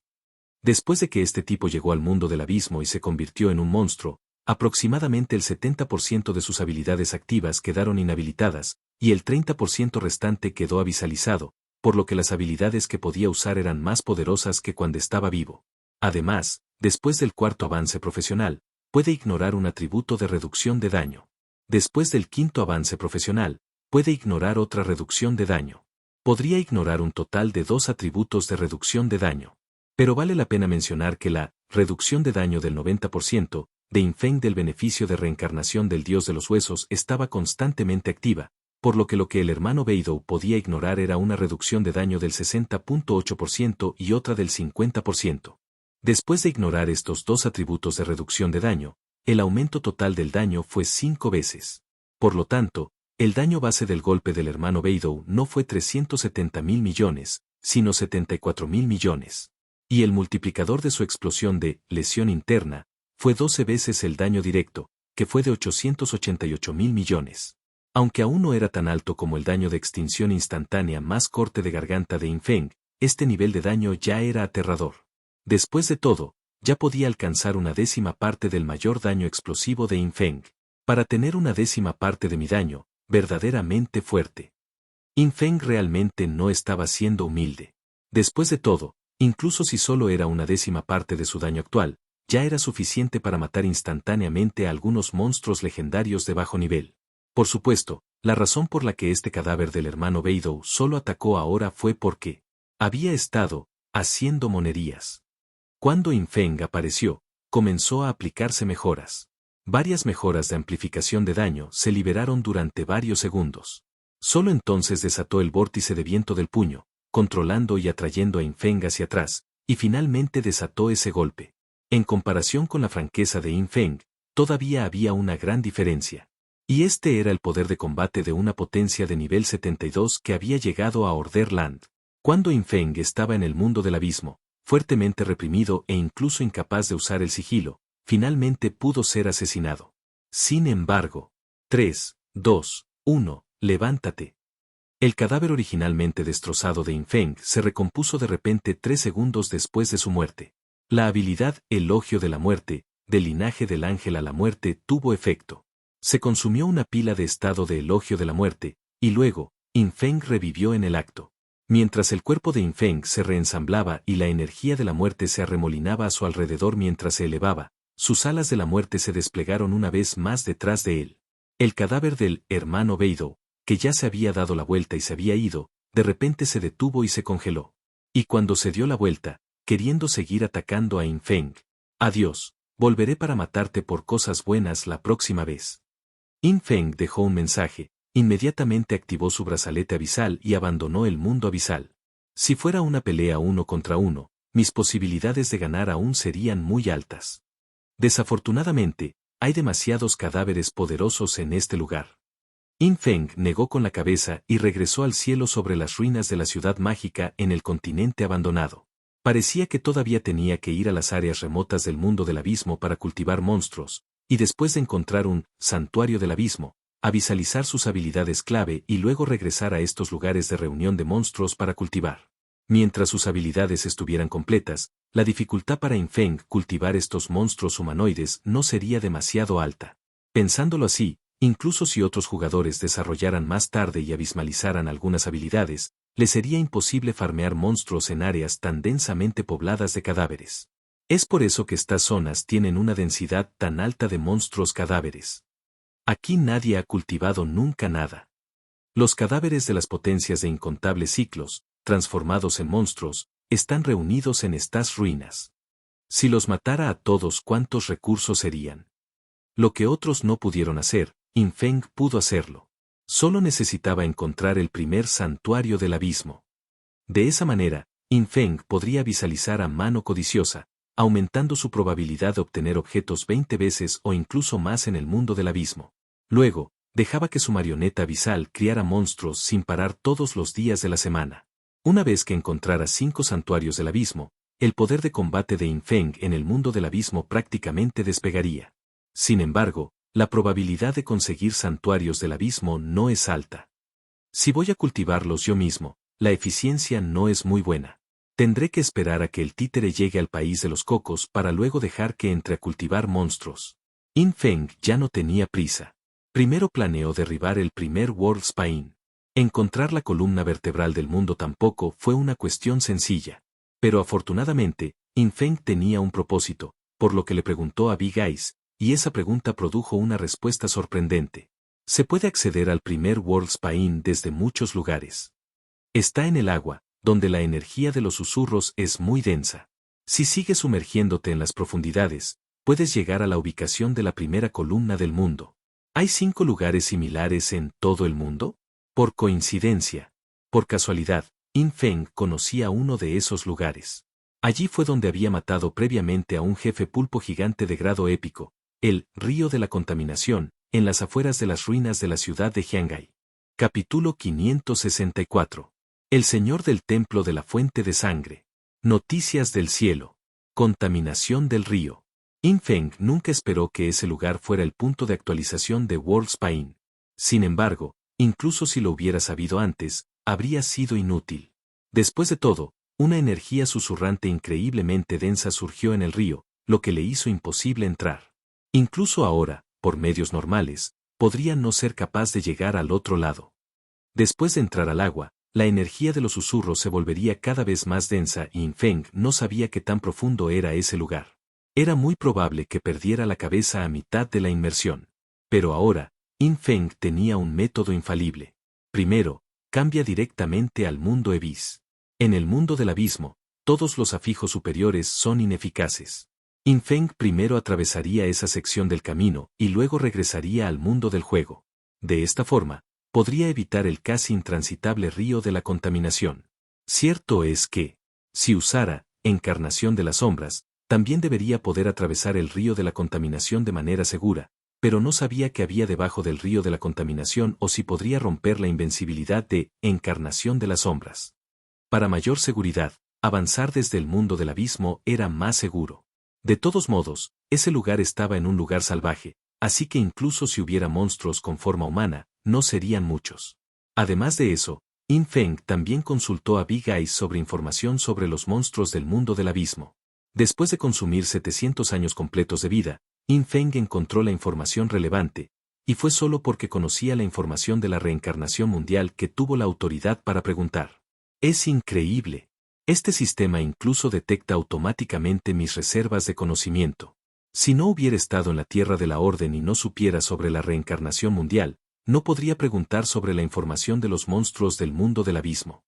Después de que este tipo llegó al mundo del abismo y se convirtió en un monstruo, aproximadamente el 70% de sus habilidades activas quedaron inhabilitadas, y el 30% restante quedó abisalizado, por lo que las habilidades que podía usar eran más poderosas que cuando estaba vivo. Además, después del cuarto avance profesional, puede ignorar un atributo de reducción de daño. Después del quinto avance profesional, puede ignorar otra reducción de daño. Podría ignorar un total de 2 atributos de reducción de daño. Pero vale la pena mencionar que la reducción de daño del 90% de Yin Feng del beneficio de reencarnación del dios de los huesos estaba constantemente activa, por lo que el hermano Beidou podía ignorar era una reducción de daño del 60.8% y otra del 50%. Después de ignorar estos 2 atributos de reducción de daño, el aumento total del daño fue 5 veces. Por lo tanto, el daño base del golpe del hermano Beidou no fue 370.000 millones, sino 74.000 millones. Y el multiplicador de su explosión de lesión interna fue 12 veces el daño directo, que fue de 888.000 millones. Aunque aún no era tan alto como el daño de extinción instantánea más corte de garganta de Yin Feng, este nivel de daño ya era aterrador. Después de todo, ya podía alcanzar una 10ª parte del mayor daño explosivo de Yin Feng. Para tener una 10ª parte de mi daño, verdaderamente fuerte. Yin Feng realmente no estaba siendo humilde. Después de todo, incluso si solo era una 10ª parte de su daño actual, ya era suficiente para matar instantáneamente a algunos monstruos legendarios de bajo nivel. Por supuesto, la razón por la que este cadáver del hermano Beidou solo atacó ahora fue porque había estado haciendo monerías. Cuando Yin Feng apareció, comenzó a aplicarse mejoras. Varias mejoras de amplificación de daño se liberaron durante varios segundos. Solo entonces desató el vórtice de viento del puño, controlando y atrayendo a Yin Feng hacia atrás, y finalmente desató ese golpe. En comparación con la franqueza de Yin Feng, todavía había una gran diferencia. Y este era el poder de combate de una potencia de nivel 72 que había llegado a Order Land. Cuando Yin Feng estaba en el mundo del abismo, fuertemente reprimido e incluso incapaz de usar el sigilo, finalmente pudo ser asesinado. Sin embargo, 3, 2, 1, levántate. El cadáver originalmente destrozado de Yin Feng se recompuso de repente 3 segundos después de su muerte. La habilidad Elogio de la Muerte, del linaje del ángel a la muerte, tuvo efecto. Se consumió una pila de estado de Elogio de la Muerte, y luego, Yin Feng revivió en el acto. Mientras el cuerpo de Infeng se reensamblaba y la energía de la muerte se arremolinaba a su alrededor mientras se elevaba, sus alas de la muerte se desplegaron una vez más detrás de él. El cadáver del hermano Beidou, que ya se había dado la vuelta y se había ido, de repente se detuvo y se congeló. Y cuando se dio la vuelta, queriendo seguir atacando a Infeng, adiós, volveré para matarte por cosas buenas la próxima vez. Infeng dejó un mensaje, inmediatamente activó su brazalete abisal y abandonó el mundo abisal. Si fuera una pelea 1 contra 1, mis posibilidades de ganar aún serían muy altas. Desafortunadamente, hay demasiados cadáveres poderosos en este lugar. Infeng negó con la cabeza y regresó al cielo sobre las ruinas de la ciudad mágica en el continente abandonado. Parecía que todavía tenía que ir a las áreas remotas del mundo del abismo para cultivar monstruos, y después de encontrar un santuario del abismo, avisualizar sus habilidades clave y luego regresar a estos lugares de reunión de monstruos para cultivar. Mientras sus habilidades estuvieran completas, la dificultad para Infeng cultivar estos monstruos humanoides no sería demasiado alta. Pensándolo así, incluso si otros jugadores desarrollaran más tarde y abismalizaran algunas habilidades, les sería imposible farmear monstruos en áreas tan densamente pobladas de cadáveres. Es por eso que estas zonas tienen una densidad tan alta de monstruos cadáveres. Aquí nadie ha cultivado nunca nada. Los cadáveres de las potencias de incontables ciclos, transformados en monstruos, están reunidos en estas ruinas. Si los matara a todos, ¿cuántos recursos serían? Lo que otros no pudieron hacer, Infeng pudo hacerlo. Solo necesitaba encontrar el primer santuario del abismo. De esa manera, Infeng podría visualizar a mano codiciosa, aumentando su probabilidad de obtener objetos 20 veces o incluso más en el mundo del abismo. Luego, dejaba que su marioneta abisal criara monstruos sin parar todos los días de la semana. Una vez que encontrara 5 santuarios del abismo, el poder de combate de Infeng en el mundo del abismo prácticamente despegaría. Sin embargo, la probabilidad de conseguir santuarios del abismo no es alta. Si voy a cultivarlos yo mismo, la eficiencia no es muy buena. Tendré que esperar a que el títere llegue al país de los cocos para luego dejar que entre a cultivar monstruos. Infeng ya no tenía prisa. Primero planeó derribar el primer World Spine. Encontrar la columna vertebral del mundo tampoco fue una cuestión sencilla. Pero afortunadamente, Infeng tenía un propósito, por lo que le preguntó a Big Eyes, y esa pregunta produjo una respuesta sorprendente. Se puede acceder al primer World Spine desde muchos lugares. Está en el agua, donde la energía de los susurros es muy densa. Si sigues sumergiéndote en las profundidades, puedes llegar a la ubicación de la primera columna del mundo. ¿Hay 5 lugares similares en todo el mundo? Por coincidencia, por casualidad, Infeng conocía uno de esos lugares. Allí fue donde había matado previamente a un jefe pulpo gigante de grado épico, el río de la contaminación, en las afueras de las ruinas de la ciudad de Jiangai. Capítulo 564. El Señor del Templo de la Fuente de Sangre. Noticias del cielo. Contaminación del río. Infeng nunca esperó que ese lugar fuera el punto de actualización de World Spine. Sin embargo, incluso si lo hubiera sabido antes, habría sido inútil. Después de todo, una energía susurrante increíblemente densa surgió en el río, lo que le hizo imposible entrar. Incluso ahora, por medios normales, podría no ser capaz de llegar al otro lado. Después de entrar al agua, la energía de los susurros se volvería cada vez más densa y Infeng no sabía qué tan profundo era ese lugar. Era muy probable que perdiera la cabeza a mitad de la inmersión. Pero ahora, Infeng tenía un método infalible. Primero, cambia directamente al mundo Ebis. En el mundo del abismo, todos los afijos superiores son ineficaces. Infeng primero atravesaría esa sección del camino y luego regresaría al mundo del juego. De esta forma, podría evitar el casi intransitable río de la contaminación. Cierto es que, si usara Encarnación de las Sombras, también debería poder atravesar el río de la contaminación de manera segura, pero no sabía qué había debajo del río de la contaminación o si podría romper la invencibilidad de Encarnación de las Sombras. Para mayor seguridad, avanzar desde el mundo del abismo era más seguro. De todos modos, ese lugar estaba en un lugar salvaje, así que incluso si hubiera monstruos con forma humana, no serían muchos. Además de eso, Infeng también consultó a Big Eyes sobre información sobre los monstruos del mundo del abismo. Después de consumir 700 años completos de vida, Infeng encontró la información relevante, y fue solo porque conocía la información de la reencarnación mundial que tuvo la autoridad para preguntar. Es increíble. Este sistema incluso detecta automáticamente mis reservas de conocimiento. Si no hubiera estado en la Tierra de la Orden y no supiera sobre la reencarnación mundial, no podría preguntar sobre la información de los monstruos del mundo del abismo.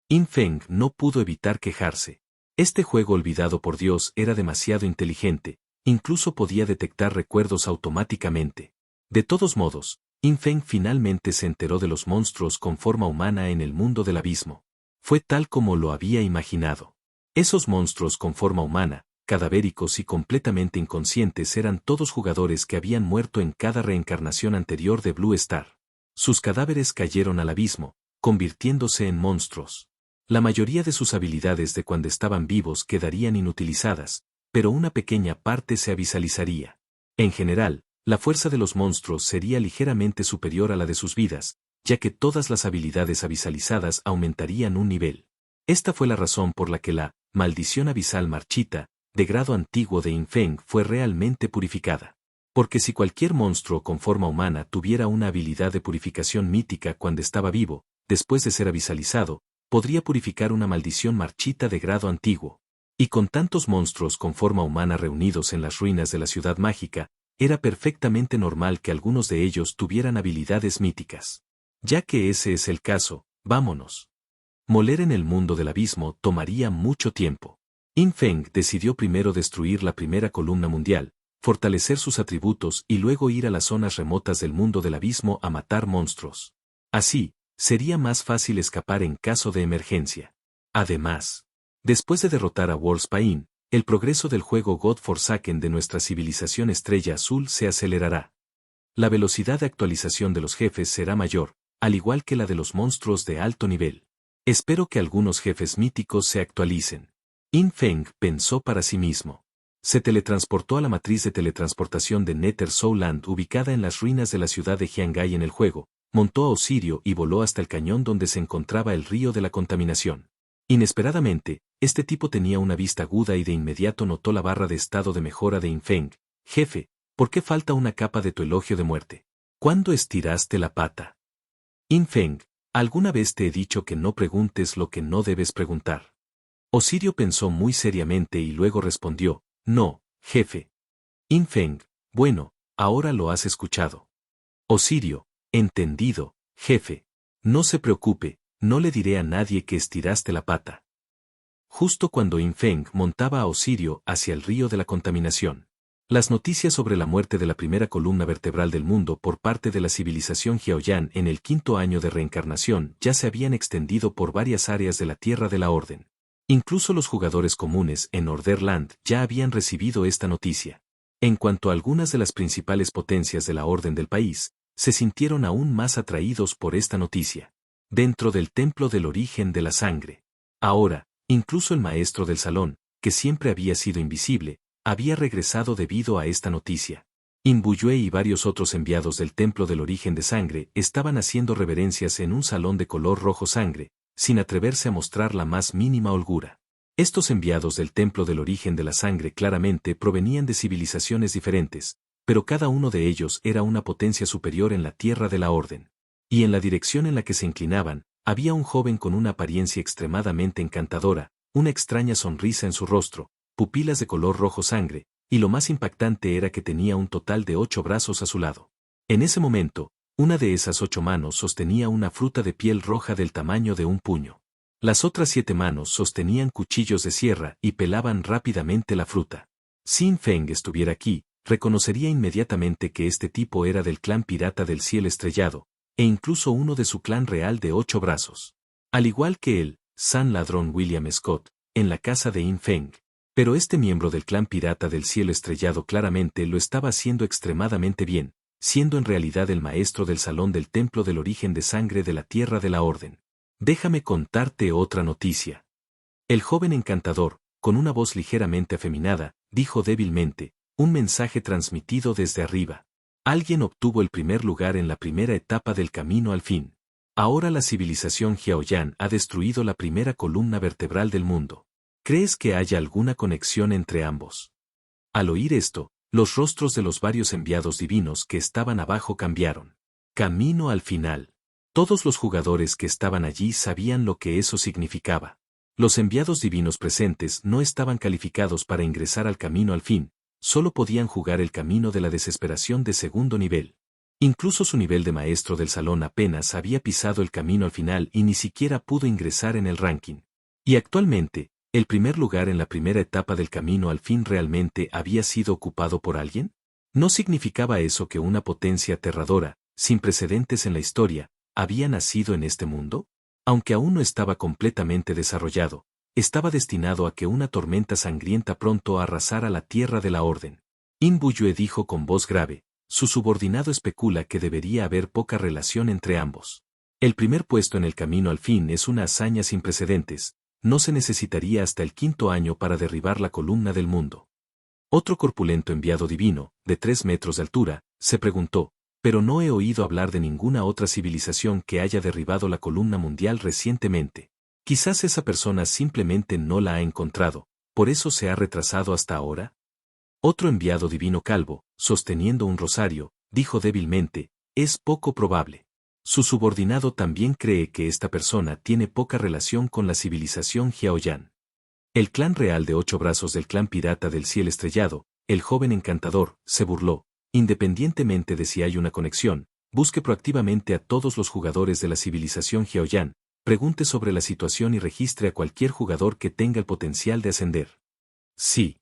In Feng no pudo evitar quejarse. Este juego olvidado por Dios era demasiado inteligente, incluso podía detectar recuerdos automáticamente. De todos modos, In Feng finalmente se enteró de los monstruos con forma humana en el mundo del abismo. Fue tal como lo había imaginado. Esos monstruos con forma humana, cadavéricos y completamente inconscientes eran todos jugadores que habían muerto en cada reencarnación anterior de Blue Star. Sus cadáveres cayeron al abismo, convirtiéndose en monstruos. La mayoría de sus habilidades de cuando estaban vivos quedarían inutilizadas, pero una pequeña parte se avisualizaría. En general, la fuerza de los monstruos sería ligeramente superior a la de sus vidas, ya que todas las habilidades avisualizadas aumentarían un nivel. Esta fue la razón por la que la maldición abisal marchita, de grado antiguo de In Feng fue realmente purificada. Porque si cualquier monstruo con forma humana tuviera una habilidad de purificación mítica cuando estaba vivo, después de ser avisualizado, podría purificar una maldición marchita de grado antiguo. Y con tantos monstruos con forma humana reunidos en las ruinas de la ciudad mágica, era perfectamente normal que algunos de ellos tuvieran habilidades míticas. Ya que ese es el caso, vámonos. Moler en el mundo del abismo tomaría mucho tiempo. In Feng decidió primero destruir la primera columna mundial, fortalecer sus atributos y luego ir a las zonas remotas del mundo del abismo a matar monstruos. Así, sería más fácil escapar en caso de emergencia. Además, después de derrotar a Wolfsbane, el progreso del juego God Forsaken de nuestra civilización Estrella Azul se acelerará. La velocidad de actualización de los jefes será mayor, al igual que la de los monstruos de alto nivel. Espero que algunos jefes míticos se actualicen. In Feng pensó para sí mismo. Se teletransportó a la matriz de teletransportación de Nether Soul Land ubicada en las ruinas de la ciudad de Jiangai en el juego, montó a Osirio y voló hasta el cañón donde se encontraba el río de la contaminación. Inesperadamente, este tipo tenía una vista aguda y de inmediato notó la barra de estado de mejora de In Feng. Jefe, ¿por qué falta una capa de tu elogio de muerte? ¿Cuándo estiraste la pata? In Feng, ¿alguna vez te he dicho que no preguntes lo que no debes preguntar? Osirio pensó muy seriamente y luego respondió, no, jefe. In Feng, bueno, ahora lo has escuchado. Osirio, entendido, jefe. No se preocupe, no le diré a nadie que estiraste la pata. Justo cuando In Feng montaba a Osirio hacia el río de la contaminación. Las noticias sobre la muerte de la primera columna vertebral del mundo por parte de la civilización Jiaoyan en el 5.º año de reencarnación ya se habían extendido por varias áreas de la Tierra de la Orden. Incluso los jugadores comunes en Orderland ya habían recibido esta noticia. En cuanto a algunas de las principales potencias de la Orden del país, se sintieron aún más atraídos por esta noticia. Dentro del Templo del Origen de la Sangre. Ahora, incluso el maestro del salón, que siempre había sido invisible, había regresado debido a esta noticia. Inbuyue y varios otros enviados del Templo del Origen de Sangre estaban haciendo reverencias en un salón de color rojo sangre, sin atreverse a mostrar la más mínima holgura. Estos enviados del Templo del Origen de la Sangre claramente provenían de civilizaciones diferentes, pero cada uno de ellos era una potencia superior en la Tierra de la Orden. Y en la dirección en la que se inclinaban, había un joven con una apariencia extremadamente encantadora, una extraña sonrisa en su rostro, pupilas de color rojo sangre, y lo más impactante era que tenía un total de 8 brazos a su lado. En ese momento, una de esas 8 manos sostenía una fruta de piel roja del tamaño de un puño. Las otras 7 manos sostenían cuchillos de sierra y pelaban rápidamente la fruta. Si In Feng estuviera aquí, reconocería inmediatamente que este tipo era del clan pirata del cielo estrellado, e incluso uno de su clan real de 8 brazos. Al igual que el San Ladrón William Scott, en la casa de In Feng. Pero este miembro del clan pirata del cielo estrellado claramente lo estaba haciendo extremadamente bien, siendo en realidad el maestro del salón del Templo del Origen de Sangre de la Tierra de la Orden. Déjame contarte otra noticia. El joven encantador, con una voz ligeramente afeminada, dijo débilmente, un mensaje transmitido desde arriba. Alguien obtuvo el primer lugar en la primera etapa del camino al fin. Ahora la civilización Jiaoyan ha destruido la primera columna vertebral del mundo. ¿Crees que haya alguna conexión entre ambos? Al oír esto, los rostros de los varios enviados divinos que estaban abajo cambiaron. Camino al final. Todos los jugadores que estaban allí sabían lo que eso significaba. Los enviados divinos presentes no estaban calificados para ingresar al camino al fin, solo podían jugar el camino de la desesperación de segundo nivel. Incluso su nivel de maestro del salón apenas había pisado el camino al final y ni siquiera pudo ingresar en el ranking. Y actualmente, ¿el primer lugar en la primera etapa del camino al fin realmente había sido ocupado por alguien? ¿No significaba eso que una potencia aterradora, sin precedentes en la historia, había nacido en este mundo? Aunque aún no estaba completamente desarrollado, estaba destinado a que una tormenta sangrienta pronto arrasara la tierra de la Orden. Inbuyue dijo con voz grave, su subordinado especula que debería haber poca relación entre ambos. El primer puesto en el camino al fin es una hazaña sin precedentes, no se necesitaría hasta el 5.º año para derribar la columna del mundo. Otro corpulento enviado divino, de 3 metros de altura, se preguntó, pero no he oído hablar de ninguna otra civilización que haya derribado la columna mundial recientemente. Quizás esa persona simplemente no la ha encontrado, por eso se ha retrasado hasta ahora. Otro enviado divino calvo, sosteniendo un rosario, dijo débilmente, es poco probable. Su subordinado también cree que esta persona tiene poca relación con la civilización Jiaoyan. El clan real de 8 brazos del clan pirata del cielo estrellado, el joven encantador, se burló. Independientemente de si hay una conexión, busque proactivamente a todos los jugadores de la civilización Jiaoyan, pregunte sobre la situación y registre a cualquier jugador que tenga el potencial de ascender. Sí.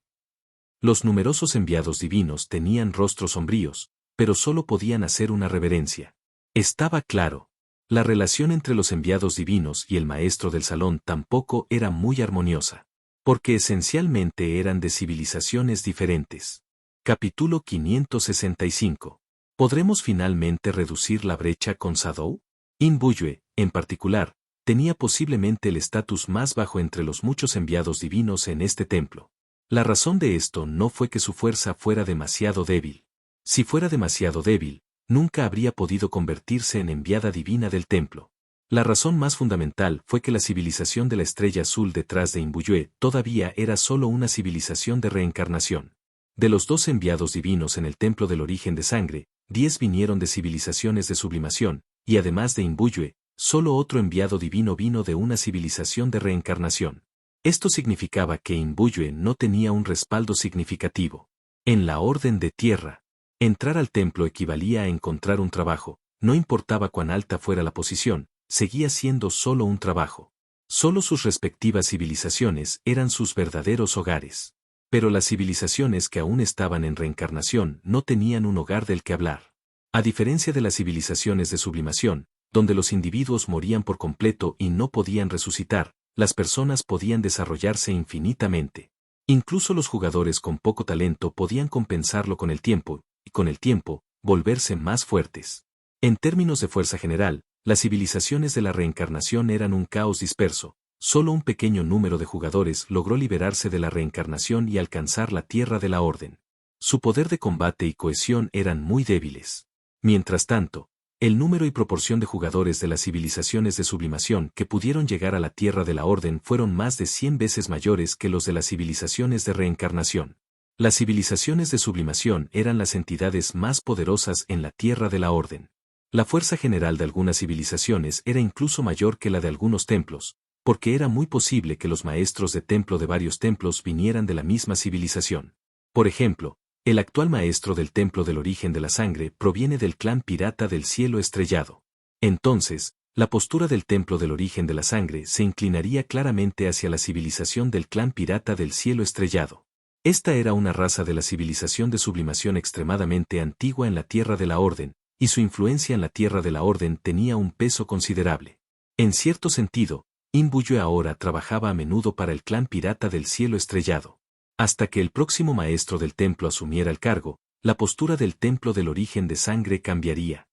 Los numerosos enviados divinos tenían rostros sombríos, pero solo podían hacer una reverencia. Estaba claro. La relación entre los enviados divinos y el maestro del salón tampoco era muy armoniosa, porque esencialmente eran de civilizaciones diferentes. Capítulo 565. ¿Podremos finalmente reducir la brecha con Sadou? Inbuyue, en particular, tenía posiblemente el estatus más bajo entre los muchos enviados divinos en este templo. La razón de esto no fue que su fuerza fuera demasiado débil. Si fuera demasiado débil, nunca habría podido convertirse en enviada divina del templo. La razón más fundamental fue que la civilización de la estrella azul detrás de Inbuyue todavía era solo una civilización de reencarnación. De los 2 enviados divinos en el templo del origen de sangre, 10 vinieron de civilizaciones de sublimación, y además de Inbuyue, solo otro enviado divino vino de una civilización de reencarnación. Esto significaba que Inbuyue no tenía un respaldo significativo. En la Orden de Tierra, entrar al templo equivalía a encontrar un trabajo, no importaba cuán alta fuera la posición, seguía siendo solo un trabajo. Solo sus respectivas civilizaciones eran sus verdaderos hogares. Pero las civilizaciones que aún estaban en reencarnación no tenían un hogar del que hablar. A diferencia de las civilizaciones de sublimación, donde los individuos morían por completo y no podían resucitar, las personas podían desarrollarse infinitamente. Incluso los jugadores con poco talento podían compensarlo con el tiempo, y con el tiempo, volverse más fuertes. En términos de fuerza general, las civilizaciones de la reencarnación eran un caos disperso. Solo un pequeño número de jugadores logró liberarse de la reencarnación y alcanzar la tierra de la Orden. Su poder de combate y cohesión eran muy débiles. Mientras tanto, el número y proporción de jugadores de las civilizaciones de sublimación que pudieron llegar a la tierra de la Orden fueron más de 100 veces mayores que los de las civilizaciones de reencarnación. Las civilizaciones de sublimación eran las entidades más poderosas en la tierra de la Orden. La fuerza general de algunas civilizaciones era incluso mayor que la de algunos templos, porque era muy posible que los maestros de templo de varios templos vinieran de la misma civilización. Por ejemplo, el actual maestro del templo del origen de la sangre proviene del clan pirata del cielo estrellado. Entonces, la postura del templo del origen de la sangre se inclinaría claramente hacia la civilización del clan pirata del cielo estrellado. Esta era una raza de la civilización de sublimación extremadamente antigua en la Tierra de la Orden, y su influencia en la Tierra de la Orden tenía un peso considerable. En cierto sentido, Inbuyue ahora trabajaba a menudo para el clan pirata del cielo estrellado. Hasta que el próximo maestro del templo asumiera el cargo, la postura del templo del origen de sangre cambiaría.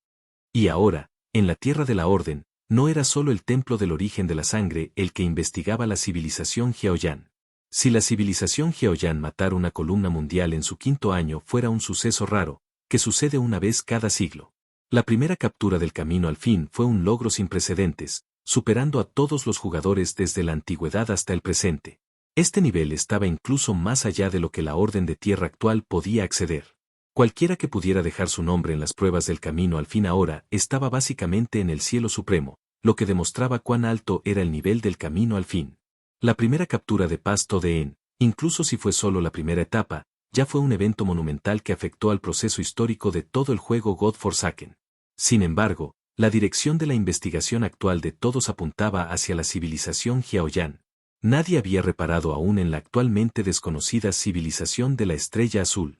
Y ahora, en la Tierra de la Orden, no era solo el templo del origen de la sangre el que investigaba la civilización Jiaoyan. Si la civilización Jiaoyan matara una columna mundial en su 5.º año fuera un suceso raro, que sucede una vez cada siglo. La primera captura del camino al fin fue un logro sin precedentes, superando a todos los jugadores desde la antigüedad hasta el presente. Este nivel estaba incluso más allá de lo que la Orden de Tierra actual podía acceder. Cualquiera que pudiera dejar su nombre en las pruebas del camino al fin ahora estaba básicamente en el cielo supremo, lo que demostraba cuán alto era el nivel del camino al fin. La primera captura de Pasto de En, incluso si fue solo la primera etapa, ya fue un evento monumental que afectó al proceso histórico de todo el juego God Forsaken. Sin embargo, la dirección de la investigación actual de todos apuntaba hacia la civilización Jiaoyan. Nadie había reparado aún en la actualmente desconocida civilización de la Estrella Azul.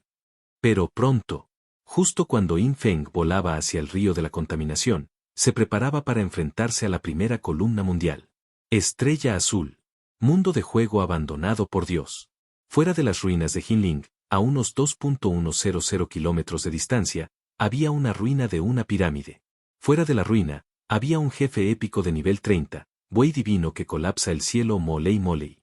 Pero pronto, justo cuando Yin Feng volaba hacia el río de la contaminación, se preparaba para enfrentarse a la primera columna mundial. Estrella Azul. Mundo de juego abandonado por Dios. Fuera de las ruinas de Jinling, a unos 2.100 kilómetros de distancia, había una ruina de una pirámide. Fuera de la ruina, había un jefe épico de nivel 30, buey divino que colapsa el cielo Molei Molei.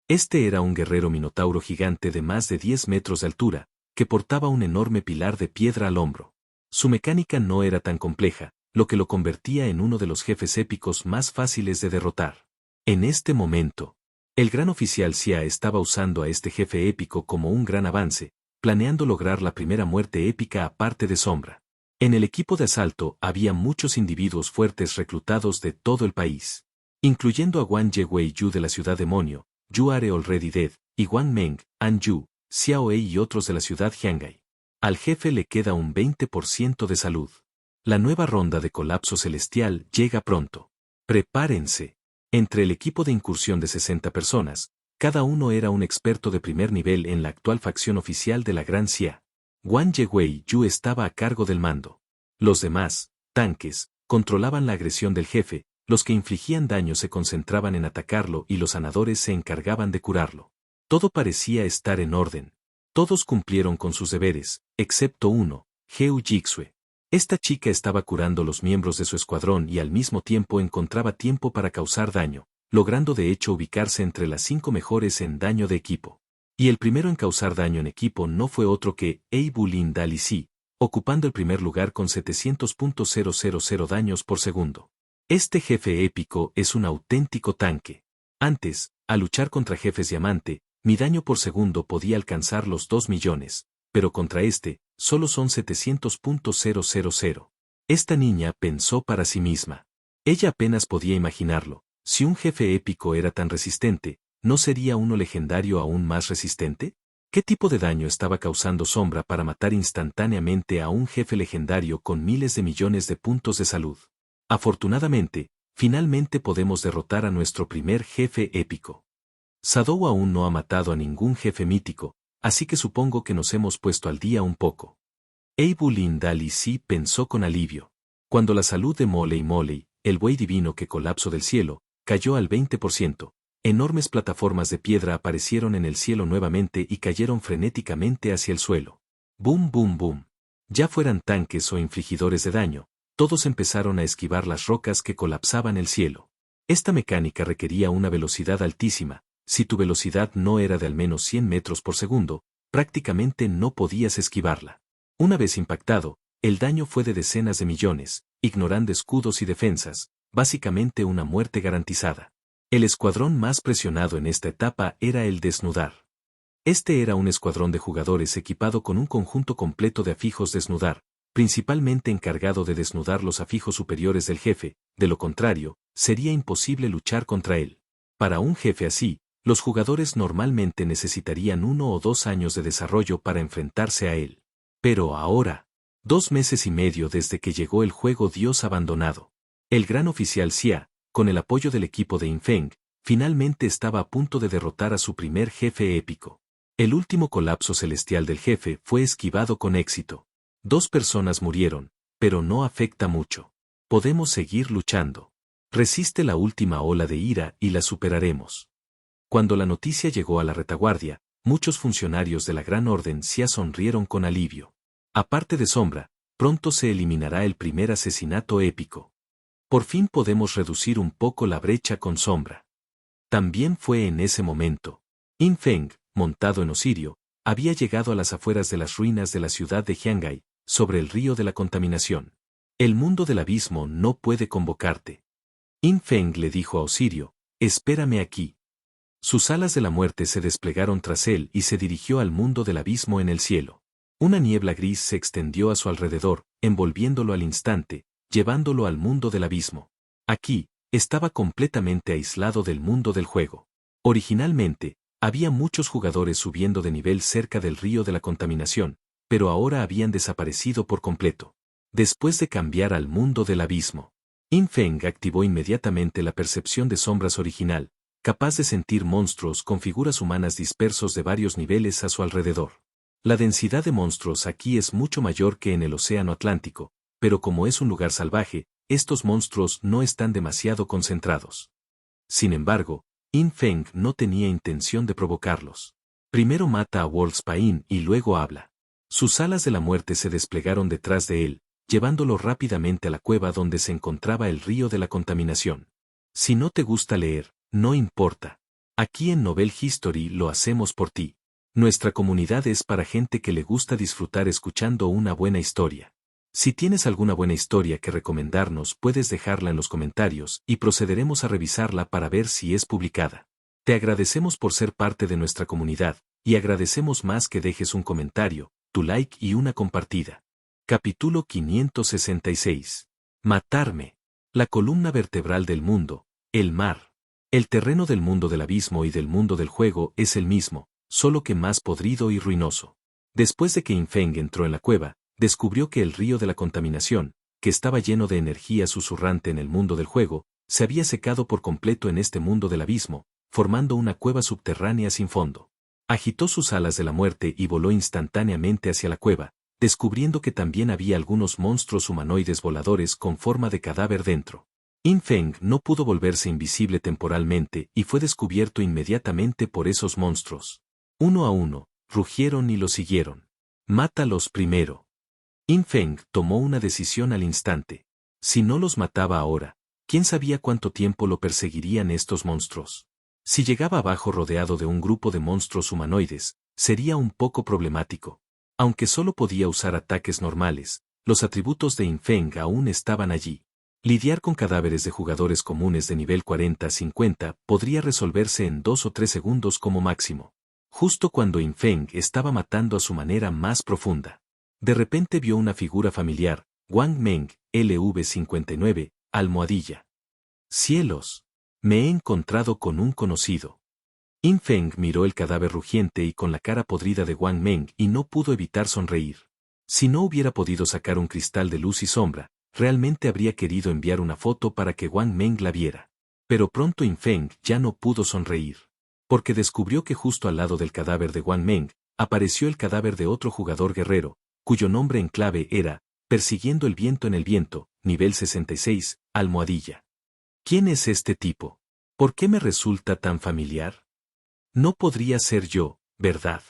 Este era un guerrero minotauro gigante de más de 10 metros de altura, que portaba un enorme pilar de piedra al hombro. Su mecánica no era tan compleja, lo que lo convertía en uno de los jefes épicos más fáciles de derrotar. En este momento, el gran oficial Xia estaba usando a este jefe épico como un gran avance, planeando lograr la primera muerte épica aparte de Sombra. En el equipo de asalto había muchos individuos fuertes reclutados de todo el país, incluyendo a Wang Yewei Yu de la ciudad demonio, Yu Are Already Dead, y Wang Meng, An Yu, Xiao Ei y otros de la ciudad Jiangai. Al jefe le queda un 20% de salud. La nueva ronda de colapso celestial llega pronto. Prepárense. Entre el equipo de incursión de 60 personas, cada uno era un experto de primer nivel en la actual facción oficial de la Gran Xia. Wang Yewei Yu estaba a cargo del mando. Los demás, tanques, controlaban la agresión del jefe, los que infligían daño se concentraban en atacarlo y los sanadores se encargaban de curarlo. Todo parecía estar en orden. Todos cumplieron con sus deberes, excepto uno, Heu Jixue. Esta chica estaba curando los miembros de su escuadrón y al mismo tiempo encontraba tiempo para causar daño, logrando de hecho ubicarse entre las 5 mejores en daño de equipo. Y el primero en causar daño en equipo no fue otro que Eibulin Dalisi, ocupando el primer lugar con 700.000 daños por segundo. Este jefe épico es un auténtico tanque. Antes, al luchar contra jefes diamante, mi daño por segundo podía alcanzar los 2 millones, pero contra este, solo son 700.000. Esta niña pensó para sí misma. Ella apenas podía imaginarlo. Si un jefe épico era tan resistente, ¿no sería uno legendario aún más resistente? ¿Qué tipo de daño estaba causando Sombra para matar instantáneamente a un jefe legendario con miles de millones de puntos de salud? Afortunadamente, finalmente podemos derrotar a nuestro primer jefe épico. Sadou aún no ha matado a ningún jefe mítico, así que supongo que nos hemos puesto al día un poco. Eibulin Dalisi pensó con alivio. Cuando la salud de Molei Molei, el buey divino que colapsó del cielo, cayó al 20%, enormes plataformas de piedra aparecieron en el cielo nuevamente y cayeron frenéticamente hacia el suelo. Boom boom boom. Ya fueran tanques o infligidores de daño, todos empezaron a esquivar las rocas que colapsaban el cielo. Esta mecánica requería una velocidad altísima. Si tu velocidad no era de al menos 100 metros por segundo, prácticamente no podías esquivarla. Una vez impactado, el daño fue de decenas de millones, ignorando escudos y defensas, básicamente una muerte garantizada. El escuadrón más presionado en esta etapa era el Desnudar. Este era un escuadrón de jugadores equipado con un conjunto completo de afijos Desnudar, principalmente encargado de desnudar los afijos superiores del jefe, de lo contrario, sería imposible luchar contra él. Para un jefe así, los jugadores normalmente necesitarían 1 o 2 años de desarrollo para enfrentarse a él. Pero ahora, 2 meses y medio desde que llegó el juego Dios abandonado. El gran oficial Xia, con el apoyo del equipo de Yin Feng, finalmente estaba a punto de derrotar a su primer jefe épico. El último colapso celestial del jefe fue esquivado con éxito. 2 personas murieron, pero no afecta mucho. Podemos seguir luchando. Resiste la última ola de ira y la superaremos. Cuando la noticia llegó a la retaguardia, muchos funcionarios de la Gran Orden Xia sonrieron con alivio. Aparte de Sombra, pronto se eliminará el primer asesinato épico. Por fin podemos reducir un poco la brecha con Sombra. También fue en ese momento. Yin Feng, montado en Osirio, había llegado a las afueras de las ruinas de la ciudad de Jiangai, sobre el río de la contaminación. El mundo del abismo no puede convocarte. Yin Feng le dijo a Osirio, espérame aquí. Sus alas de la muerte se desplegaron tras él y se dirigió al mundo del abismo en el cielo. Una niebla gris se extendió a su alrededor, envolviéndolo al instante, llevándolo al mundo del abismo. Aquí, estaba completamente aislado del mundo del juego. Originalmente, había muchos jugadores subiendo de nivel cerca del río de la contaminación, pero ahora habían desaparecido por completo. Después de cambiar al mundo del abismo, In Feng activó inmediatamente la percepción de sombras original, capaz de sentir monstruos con figuras humanas dispersos de varios niveles a su alrededor. La densidad de monstruos aquí es mucho mayor que en el Océano Atlántico, pero como es un lugar salvaje, estos monstruos no están demasiado concentrados. Sin embargo, In Feng no tenía intención de provocarlos. Primero mata a Wolfsbane y luego habla. Sus alas de la muerte se desplegaron detrás de él, llevándolo rápidamente a la cueva donde se encontraba el río de la contaminación. Si no te gusta leer, no importa. Aquí en Novel History lo hacemos por ti. Nuestra comunidad es para gente que le gusta disfrutar escuchando una buena historia. Si tienes alguna buena historia que recomendarnos, puedes dejarla en los comentarios y procederemos a revisarla para ver si es publicada. Te agradecemos por ser parte de nuestra comunidad, y agradecemos más que dejes un comentario, tu like y una compartida. Capítulo 566. Matarme. La columna vertebral del mundo, el mar. El terreno del mundo del abismo y del mundo del juego es el mismo, solo que más podrido y ruinoso. Después de que In Feng entró en la cueva, descubrió que el río de la contaminación, que estaba lleno de energía susurrante en el mundo del juego, se había secado por completo en este mundo del abismo, formando una cueva subterránea sin fondo. Agitó sus alas de la muerte y voló instantáneamente hacia la cueva, descubriendo que también había algunos monstruos humanoides voladores con forma de cadáver dentro. In Feng no pudo volverse invisible temporalmente y fue descubierto inmediatamente por esos monstruos. Uno a uno, rugieron y lo siguieron. Mátalos primero. In Feng tomó una decisión al instante. Si no los mataba ahora, ¿quién sabía cuánto tiempo lo perseguirían estos monstruos? Si llegaba abajo rodeado de un grupo de monstruos humanoides, sería un poco problemático. Aunque solo podía usar ataques normales, los atributos de In Feng aún estaban allí. Lidiar con cadáveres de jugadores comunes de nivel 40-50 podría resolverse en 2 o 3 segundos como máximo. Justo cuando In Feng estaba matando a su manera más profunda. De repente vio una figura familiar, Wang Meng, LV59, almohadilla. ¡Cielos! Me he encontrado con un conocido. In Feng miró el cadáver rugiente y con la cara podrida de Wang Meng y no pudo evitar sonreír. Si no hubiera podido sacar un cristal de luz y sombra, realmente habría querido enviar una foto para que Wang Meng la viera. Pero pronto In Feng ya no pudo sonreír. Porque descubrió que justo al lado del cadáver de Wang Meng, apareció el cadáver de otro jugador guerrero, cuyo nombre en clave era, Persiguiendo el viento en el viento, nivel 66, almohadilla. ¿Quién es este tipo? ¿Por qué me resulta tan familiar? No podría ser yo, ¿verdad?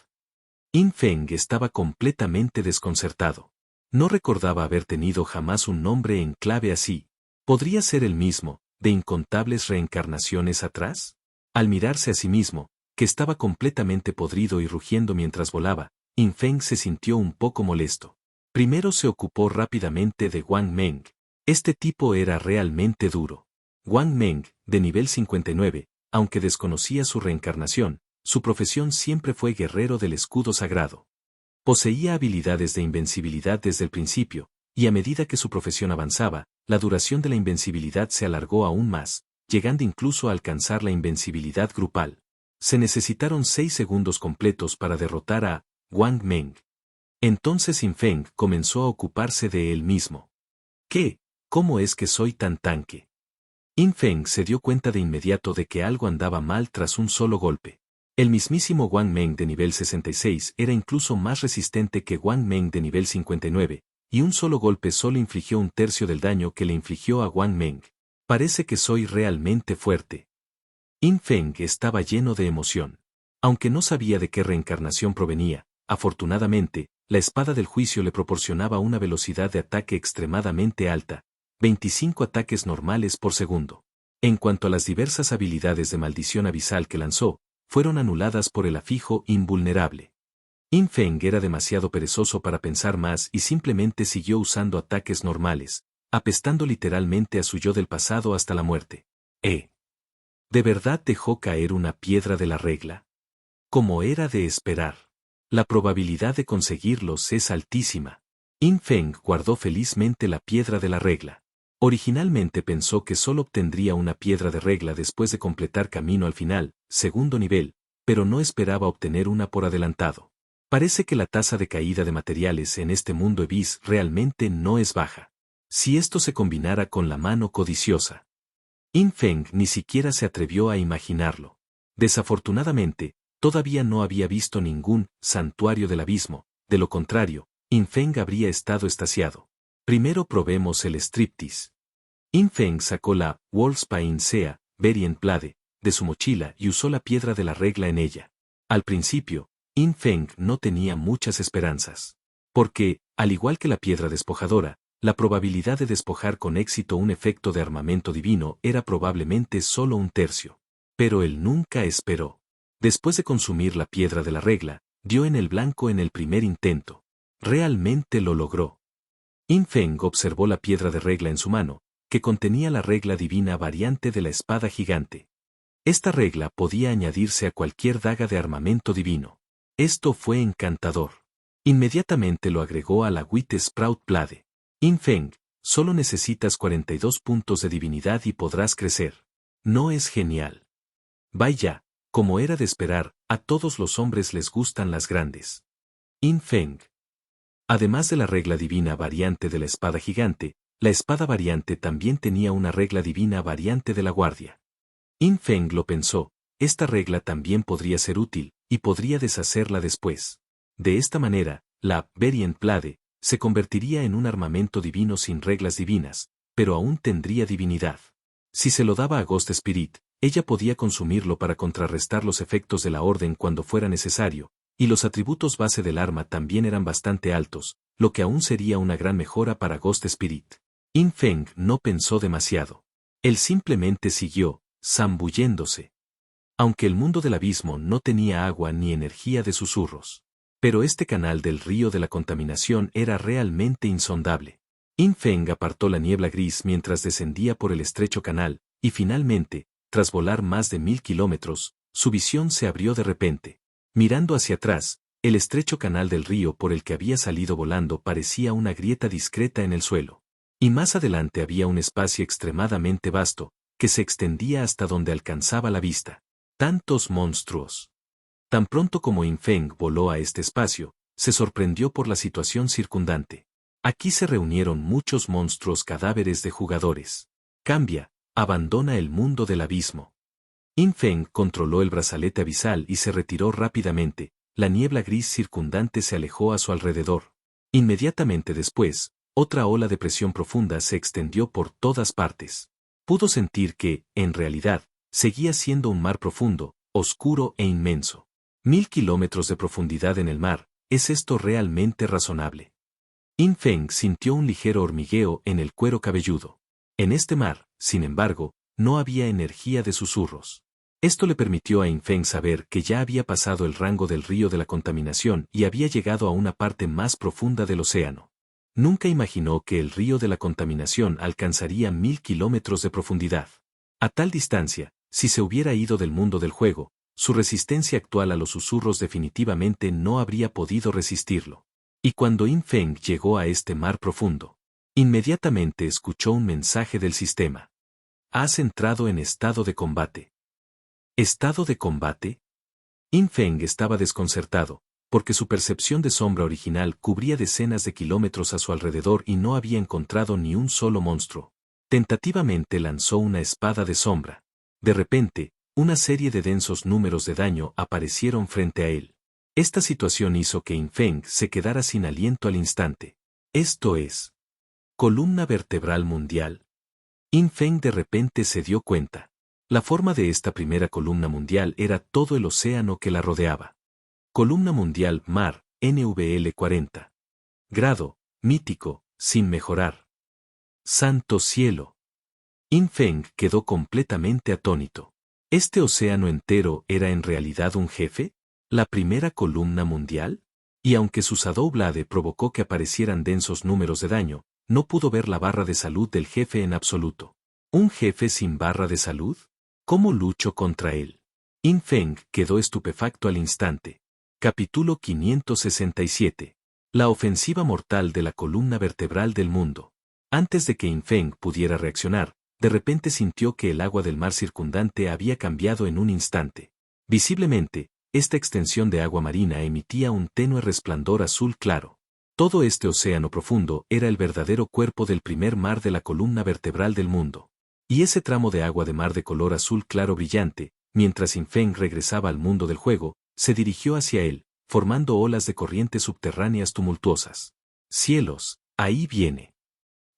In Feng estaba completamente desconcertado. No recordaba haber tenido jamás un nombre en clave así. ¿Podría ser el mismo, de incontables reencarnaciones atrás? Al mirarse a sí mismo, que estaba completamente podrido y rugiendo mientras volaba, In Feng se sintió un poco molesto. Primero se ocupó rápidamente de Wang Meng. Este tipo era realmente duro. Wang Meng, de nivel 59, aunque desconocía su reencarnación, su profesión siempre fue guerrero del escudo sagrado. Poseía habilidades de invencibilidad desde el principio, y a medida que su profesión avanzaba, la duración de la invencibilidad se alargó aún más, llegando incluso a alcanzar la invencibilidad grupal. Se necesitaron 6 segundos completos para derrotar a Wang Meng. Entonces In Feng comenzó a ocuparse de él mismo. ¿Qué? ¿Cómo es que soy tan tanque? In Feng se dio cuenta de inmediato de que algo andaba mal tras un solo golpe. El mismísimo Wang Meng de nivel 66 era incluso más resistente que Wang Meng de nivel 59, y un solo golpe solo infligió un tercio del daño que le infligió a Wang Meng. Parece que soy realmente fuerte. In Feng estaba lleno de emoción. Aunque no sabía de qué reencarnación provenía, afortunadamente, la espada del juicio le proporcionaba una velocidad de ataque extremadamente alta, 25 ataques normales por segundo. En cuanto a las diversas habilidades de maldición abisal que lanzó, fueron anuladas por el afijo invulnerable. In Feng era demasiado perezoso para pensar más y simplemente siguió usando ataques normales, apestando literalmente a su yo del pasado hasta la muerte. ¿De verdad dejó caer una piedra de la regla? Como era de esperar. La probabilidad de conseguirlos es altísima. In Feng guardó felizmente la piedra de la regla. Originalmente pensó que solo obtendría una piedra de regla después de completar camino al final, segundo nivel, pero no esperaba obtener una por adelantado. Parece que la tasa de caída de materiales en este mundo Ebis realmente no es baja. Si esto se combinara con la mano codiciosa. In Feng ni siquiera se atrevió a imaginarlo. Desafortunadamente, todavía no había visto ningún santuario del abismo, de lo contrario, In Feng habría estado extasiado. Primero probemos el striptease. In Feng sacó la Wolfsbane Sea, Blade, de su mochila y usó la piedra de la regla en ella. Al principio, In Feng no tenía muchas esperanzas. Porque, al igual que la piedra despojadora, la probabilidad de despojar con éxito un efecto de armamento divino era probablemente solo un tercio. Pero él nunca esperó. Después de consumir la piedra de la regla, dio en el blanco en el primer intento. Realmente lo logró. In Feng observó la piedra de regla en su mano, que contenía la regla divina variante de la espada gigante. Esta regla podía añadirse a cualquier daga de armamento divino. Esto fue encantador. Inmediatamente lo agregó a la White Sprout Blade. In Feng, solo necesitas 42 puntos de divinidad y podrás crecer. ¿No es genial? Vaya, como era de esperar, a todos los hombres les gustan las grandes. In Feng. Además de la regla divina variante de la espada gigante, la espada variante también tenía una regla divina variante de la guardia. In Feng lo pensó, esta regla también podría ser útil, y podría deshacerla después. De esta manera, la Variant Blade se convertiría en un armamento divino sin reglas divinas, pero aún tendría divinidad. Si se lo daba a Ghost Spirit, ella podía consumirlo para contrarrestar los efectos de la orden cuando fuera necesario, y los atributos base del arma también eran bastante altos, lo que aún sería una gran mejora para Ghost Spirit. In Feng no pensó demasiado. Él simplemente siguió, zambulléndose. Aunque el mundo del abismo no tenía agua ni energía de susurros. Pero este canal del río de la contaminación era realmente insondable. In Feng apartó la niebla gris mientras descendía por el estrecho canal, y finalmente, tras volar más de 1000 kilómetros, su visión se abrió de repente. Mirando hacia atrás, el estrecho canal del río por el que había salido volando parecía una grieta discreta en el suelo. Y más adelante había un espacio extremadamente vasto, que se extendía hasta donde alcanzaba la vista. Tantos monstruos. Tan pronto como In Feng voló a este espacio, se sorprendió por la situación circundante. Aquí se reunieron muchos monstruos cadáveres de jugadores. Cambia, abandona el mundo del abismo. In Feng controló el brazalete abisal y se retiró rápidamente, la niebla gris circundante se alejó a su alrededor. Inmediatamente después, otra ola de presión profunda se extendió por todas partes. Pudo sentir que, en realidad, seguía siendo un mar profundo, oscuro e inmenso. 1000 kilómetros de profundidad en el mar, ¿es esto realmente razonable? In Feng sintió un ligero hormigueo en el cuero cabelludo. En este mar, sin embargo, no había energía de susurros. Esto le permitió a In Feng saber que ya había pasado el rango del río de la contaminación y había llegado a una parte más profunda del océano. Nunca imaginó que el río de la contaminación alcanzaría 1000 kilómetros de profundidad. A tal distancia, si se hubiera ido del mundo del juego, su resistencia actual a los susurros definitivamente no habría podido resistirlo. Y cuando In Feng llegó a este mar profundo, inmediatamente escuchó un mensaje del sistema. Has entrado en estado de combate. ¿Estado de combate? In Feng estaba desconcertado, porque su percepción de sombra original cubría decenas de kilómetros a su alrededor y no había encontrado ni un solo monstruo. Tentativamente lanzó una espada de sombra. De repente, una serie de densos números de daño aparecieron frente a él. Esta situación hizo que In Feng se quedara sin aliento al instante. Esto es. Columna vertebral mundial. In Feng de repente se dio cuenta. La forma de esta primera columna mundial era todo el océano que la rodeaba. Columna mundial mar, NVL 40. Grado, mítico, sin mejorar. Santo cielo. In Feng quedó completamente atónito. ¿Este océano entero era en realidad un jefe? ¿La primera columna mundial? Y aunque su Shadow Blade provocó que aparecieran densos números de daño, no pudo ver la barra de salud del jefe en absoluto. ¿Un jefe sin barra de salud? ¿Cómo lucho contra él? In Feng quedó estupefacto al instante. Capítulo 567. La ofensiva mortal de la columna vertebral del mundo. Antes de que Yin Feng pudiera reaccionar, de repente sintió que el agua del mar circundante había cambiado en un instante. Visiblemente, esta extensión de agua marina emitía un tenue resplandor azul claro. Todo este océano profundo era el verdadero cuerpo del primer mar de la columna vertebral del mundo. Y ese tramo de agua de mar de color azul claro brillante, mientras Yin Feng regresaba al mundo del juego, se dirigió hacia él, formando olas de corrientes subterráneas tumultuosas. ¡Cielos! Ahí viene.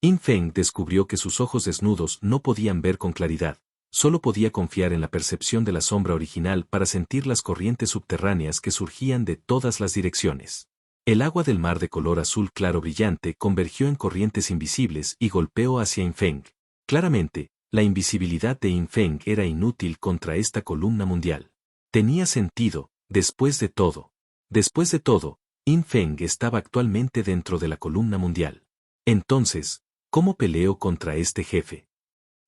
Yin Feng descubrió que sus ojos desnudos no podían ver con claridad, solo podía confiar en la percepción de la sombra original para sentir las corrientes subterráneas que surgían de todas las direcciones. El agua del mar de color azul claro brillante convergió en corrientes invisibles y golpeó hacia Yin Feng. Claramente, la invisibilidad de Yin Feng era inútil contra esta columna mundial. Tenía sentido, después de todo. Después de todo, Yin Feng estaba actualmente dentro de la columna mundial. Entonces, ¿cómo peleó contra este jefe?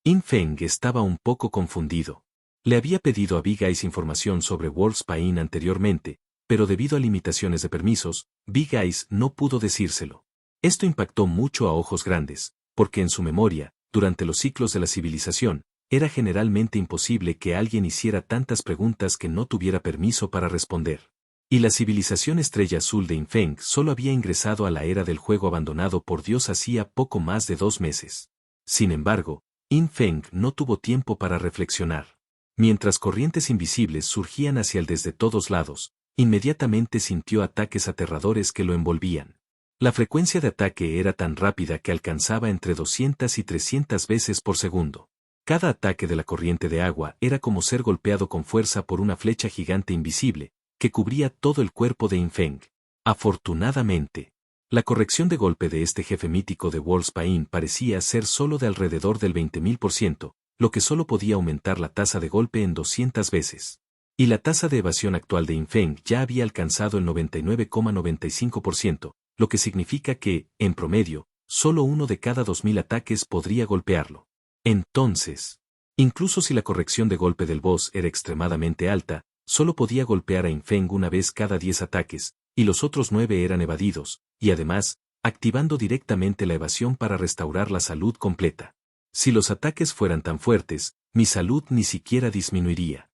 Yin Feng estaba un poco confundido. Le había pedido a Big Eyes información sobre Wolfsbane anteriormente, pero debido a limitaciones de permisos, Big Eyes no pudo decírselo. Esto impactó mucho a Ojos Grandes, porque en su memoria, durante los ciclos de la civilización, era generalmente imposible que alguien hiciera tantas preguntas que no tuviera permiso para responder. Y la civilización Estrella Azul de Yin Feng solo había ingresado a la era del juego abandonado por Dios hacía poco más de 2 meses. Sin embargo, Yin Feng no tuvo tiempo para reflexionar. Mientras corrientes invisibles surgían hacia él desde todos lados, inmediatamente sintió ataques aterradores que lo envolvían. La frecuencia de ataque era tan rápida que alcanzaba entre 200 y 300 veces por segundo. Cada ataque de la corriente de agua era como ser golpeado con fuerza por una flecha gigante invisible, que cubría todo el cuerpo de Yin Feng. Afortunadamente, la corrección de golpe de este jefe mítico de Wolfsbane parecía ser solo de alrededor del 20.000%, lo que solo podía aumentar la tasa de golpe en 200 veces. Y la tasa de evasión actual de Yin Feng ya había alcanzado el 99,95%, lo que significa que, en promedio, solo uno de cada 2.000 ataques podría golpearlo. Entonces, incluso si la corrección de golpe del boss era extremadamente alta, solo podía golpear a Yin Feng una vez cada 10 ataques, y los otros 9 eran evadidos, y además, activando directamente la evasión para restaurar la salud completa. Si los ataques fueran tan fuertes, mi salud ni siquiera disminuiría.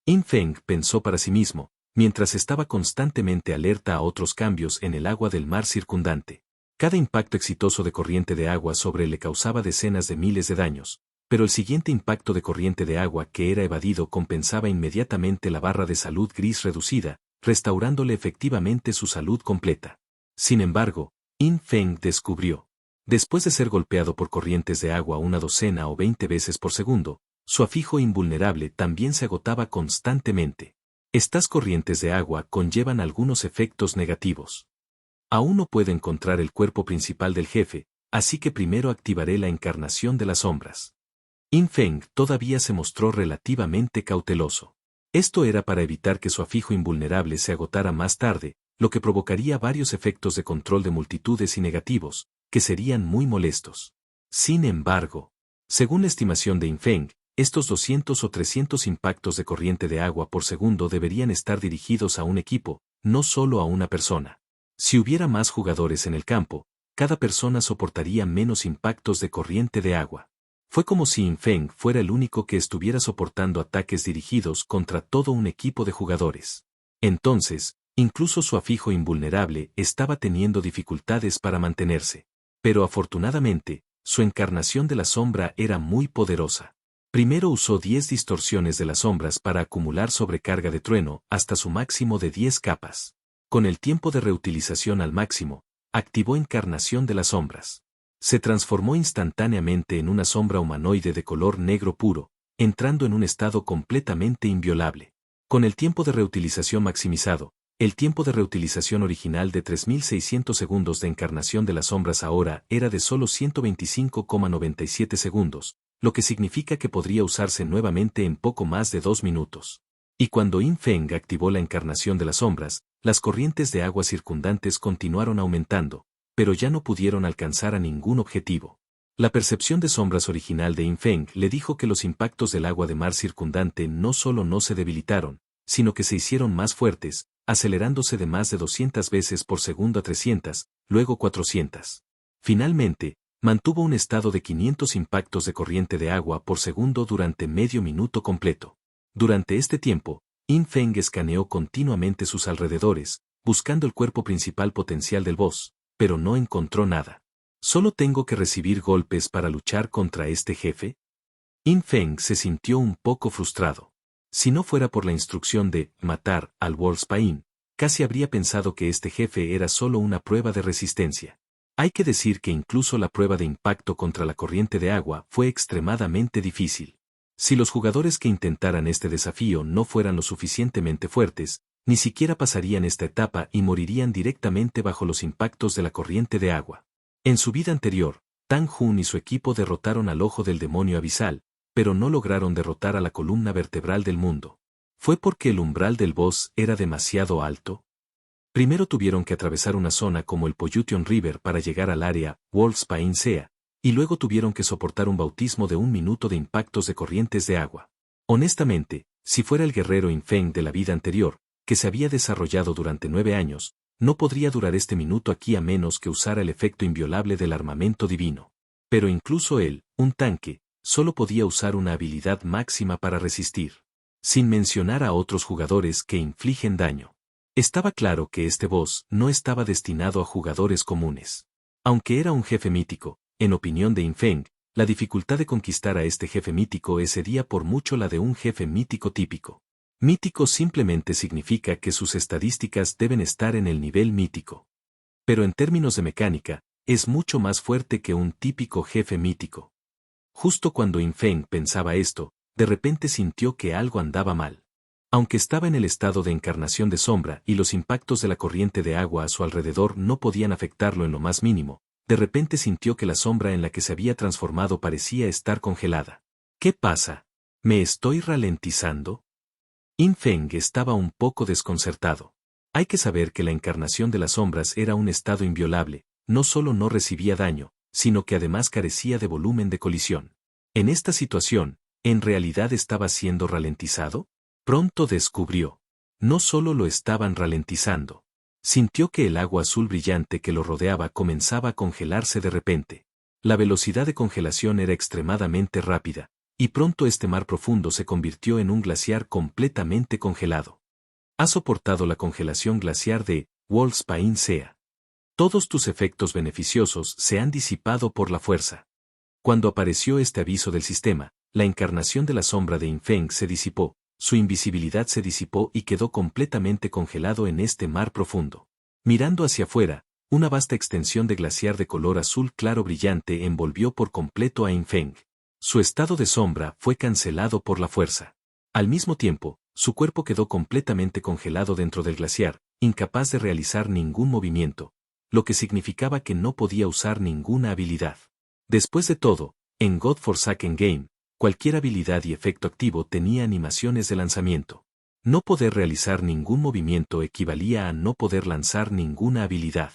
Yin Feng pensó para sí mismo, mientras estaba constantemente alerta a otros cambios en el agua del mar circundante. Cada impacto exitoso de corriente de agua sobre él le causaba decenas de miles de daños, pero el siguiente impacto de corriente de agua que era evadido compensaba inmediatamente la barra de salud gris reducida, restaurándole efectivamente su salud completa. Sin embargo, Yin Feng descubrió, después de ser golpeado por corrientes de agua una docena o 20 veces por segundo, su afijo invulnerable también se agotaba constantemente. Estas corrientes de agua conllevan algunos efectos negativos. Aún no puedo encontrar el cuerpo principal del jefe, así que primero activaré la encarnación de las sombras. Yin Feng todavía se mostró relativamente cauteloso. Esto era para evitar que su afijo invulnerable se agotara más tarde, lo que provocaría varios efectos de control de multitudes y negativos, que serían muy molestos. Sin embargo, según la estimación de Yin Feng, estos 200 o 300 impactos de corriente de agua por segundo deberían estar dirigidos a un equipo, no solo a una persona. Si hubiera más jugadores en el campo, cada persona soportaría menos impactos de corriente de agua. Fue como si Yin Feng fuera el único que estuviera soportando ataques dirigidos contra todo un equipo de jugadores. Entonces, incluso su afijo invulnerable estaba teniendo dificultades para mantenerse. Pero afortunadamente, su encarnación de la sombra era muy poderosa. Primero usó 10 distorsiones de las sombras para acumular sobrecarga de trueno hasta su máximo de 10 capas. Con el tiempo de reutilización al máximo, activó encarnación de las sombras. Se transformó instantáneamente en una sombra humanoide de color negro puro, entrando en un estado completamente inviolable. Con el tiempo de reutilización maximizado, el tiempo de reutilización original de 3600 segundos de encarnación de las sombras ahora era de solo 125,97 segundos, lo que significa que podría usarse nuevamente en poco más de 2 minutos. Y cuando Yin Feng activó la encarnación de las sombras, las corrientes de agua circundantes continuaron aumentando, pero ya no pudieron alcanzar a ningún objetivo. La percepción de sombras original de Yin Feng le dijo que los impactos del agua de mar circundante no solo no se debilitaron, sino que se hicieron más fuertes, acelerándose de más de 200 veces por segundo a 300, luego 400. Finalmente, mantuvo un estado de 500 impactos de corriente de agua por segundo durante medio minuto completo. Durante este tiempo, In Feng escaneó continuamente sus alrededores, buscando el cuerpo principal potencial del boss, pero no encontró nada. ¿Solo tengo que recibir golpes para luchar contra este jefe? In Feng se sintió un poco frustrado. Si no fuera por la instrucción de matar al Wolfsbane, casi habría pensado que este jefe era solo una prueba de resistencia. Hay que decir que incluso la prueba de impacto contra la corriente de agua fue extremadamente difícil. Si los jugadores que intentaran este desafío no fueran lo suficientemente fuertes, ni siquiera pasarían esta etapa y morirían directamente bajo los impactos de la corriente de agua. En su vida anterior, Tang Jun y su equipo derrotaron al ojo del demonio abisal, pero no lograron derrotar a la columna vertebral del mundo. ¿Fue porque el umbral del boss era demasiado alto? Primero tuvieron que atravesar una zona como el Pollution River para llegar al área Wolfsbane Sea, y luego tuvieron que soportar un bautismo de 1 minuto de impactos de corrientes de agua. Honestamente, si fuera el guerrero In Feng de la vida anterior, que se había desarrollado durante 9 años, no podría durar este minuto aquí a menos que usara el efecto inviolable del armamento divino. Pero incluso él, un tanque, solo podía usar una habilidad máxima para resistir. Sin mencionar a otros jugadores que infligen daño. Estaba claro que este boss no estaba destinado a jugadores comunes. Aunque era un jefe mítico, en opinión de In Feng, la dificultad de conquistar a este jefe mítico excedía por mucho la de un jefe mítico típico. Mítico simplemente significa que sus estadísticas deben estar en el nivel mítico. Pero en términos de mecánica, es mucho más fuerte que un típico jefe mítico. Justo cuando In Feng pensaba esto, de repente sintió que algo andaba mal. Aunque estaba en el estado de encarnación de sombra y los impactos de la corriente de agua a su alrededor no podían afectarlo en lo más mínimo, de repente sintió que la sombra en la que se había transformado parecía estar congelada. ¿Qué pasa? ¿Me estoy ralentizando? In Feng estaba un poco desconcertado. Hay que saber que la encarnación de las sombras era un estado inviolable, no solo no recibía daño, sino que además carecía de volumen de colisión. En esta situación, ¿en realidad estaba siendo ralentizado? Pronto descubrió. No solo lo estaban ralentizando. Sintió que el agua azul brillante que lo rodeaba comenzaba a congelarse de repente. La velocidad de congelación era extremadamente rápida, y pronto este mar profundo se convirtió en un glaciar completamente congelado. ¿Has soportado la congelación glaciar de Wolfsbane Sea? Todos tus efectos beneficiosos se han disipado por la fuerza. Cuando apareció este aviso del sistema, la encarnación de la sombra de In Feng se disipó, su invisibilidad se disipó y quedó completamente congelado en este mar profundo. Mirando hacia afuera, una vasta extensión de glaciar de color azul claro brillante envolvió por completo a In Feng. Su estado de sombra fue cancelado por la fuerza. Al mismo tiempo, su cuerpo quedó completamente congelado dentro del glaciar, incapaz de realizar ningún movimiento, lo que significaba que no podía usar ninguna habilidad. Después de todo, en God Forsaken Game, cualquier habilidad y efecto activo tenía animaciones de lanzamiento. No poder realizar ningún movimiento equivalía a no poder lanzar ninguna habilidad.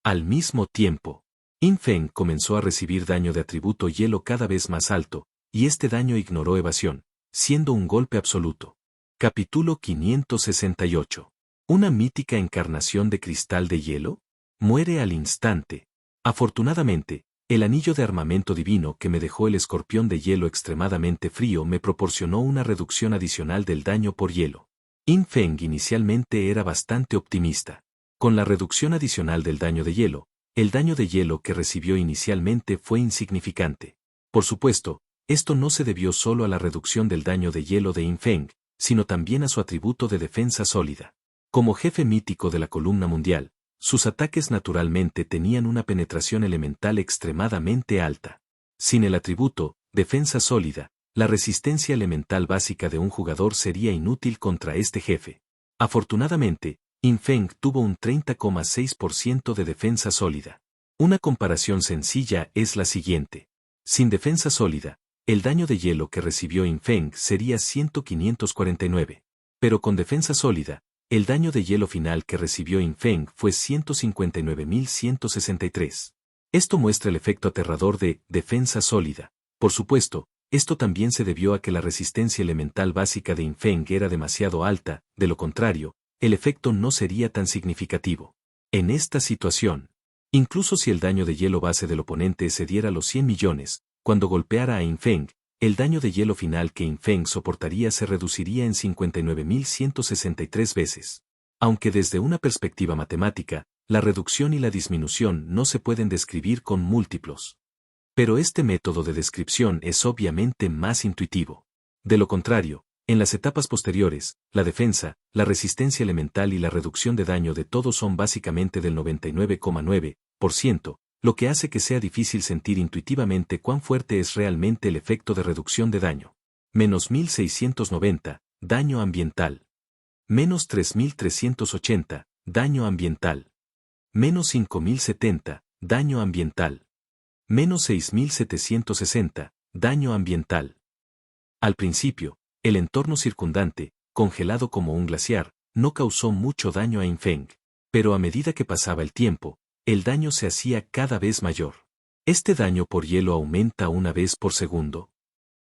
Al mismo tiempo, In Feng comenzó a recibir daño de atributo hielo cada vez más alto, y este daño ignoró evasión, siendo un golpe absoluto. Capítulo 568. ¿Una mítica encarnación de cristal de hielo? Muere al instante. Afortunadamente, el anillo de armamento divino que me dejó el escorpión de hielo extremadamente frío me proporcionó una reducción adicional del daño por hielo. In Feng inicialmente era bastante optimista. Con la reducción adicional del daño de hielo, el daño de hielo que recibió inicialmente fue insignificante. Por supuesto, esto no se debió solo a la reducción del daño de hielo de In Feng, sino también a su atributo de defensa sólida. Como jefe mítico de la columna mundial, sus ataques naturalmente tenían una penetración elemental extremadamente alta. Sin el atributo, defensa sólida, la resistencia elemental básica de un jugador sería inútil contra este jefe. Afortunadamente, In Feng tuvo un 30,6% de defensa sólida. Una comparación sencilla es la siguiente. Sin defensa sólida, el daño de hielo que recibió In Feng sería 100,549. Pero con defensa sólida, el daño de hielo final que recibió In Feng fue 159,163. Esto muestra el efecto aterrador de defensa sólida. Por supuesto, esto también se debió a que la resistencia elemental básica de In Feng era demasiado alta, de lo contrario, el efecto no sería tan significativo. En esta situación, incluso si el daño de hielo base del oponente excediera los 100 millones, cuando golpeara a Infeng, el daño de hielo final que Infeng soportaría se reduciría en 59.163 veces. Aunque desde una perspectiva matemática, la reducción y la disminución no se pueden describir con múltiplos. Pero este método de descripción es obviamente más intuitivo. De lo contrario, en las etapas posteriores, la defensa, la resistencia elemental y la reducción de daño de todos son básicamente del 99,9%, lo que hace que sea difícil sentir intuitivamente cuán fuerte es realmente el efecto de reducción de daño. Menos 1690, daño ambiental. Menos 3380, daño ambiental. Menos 5070, daño ambiental. Menos 6760, daño ambiental. Al principio, el entorno circundante, congelado como un glaciar, no causó mucho daño a Infeng, pero a medida que pasaba el tiempo, el daño se hacía cada vez mayor. Este daño por hielo aumenta una vez por segundo.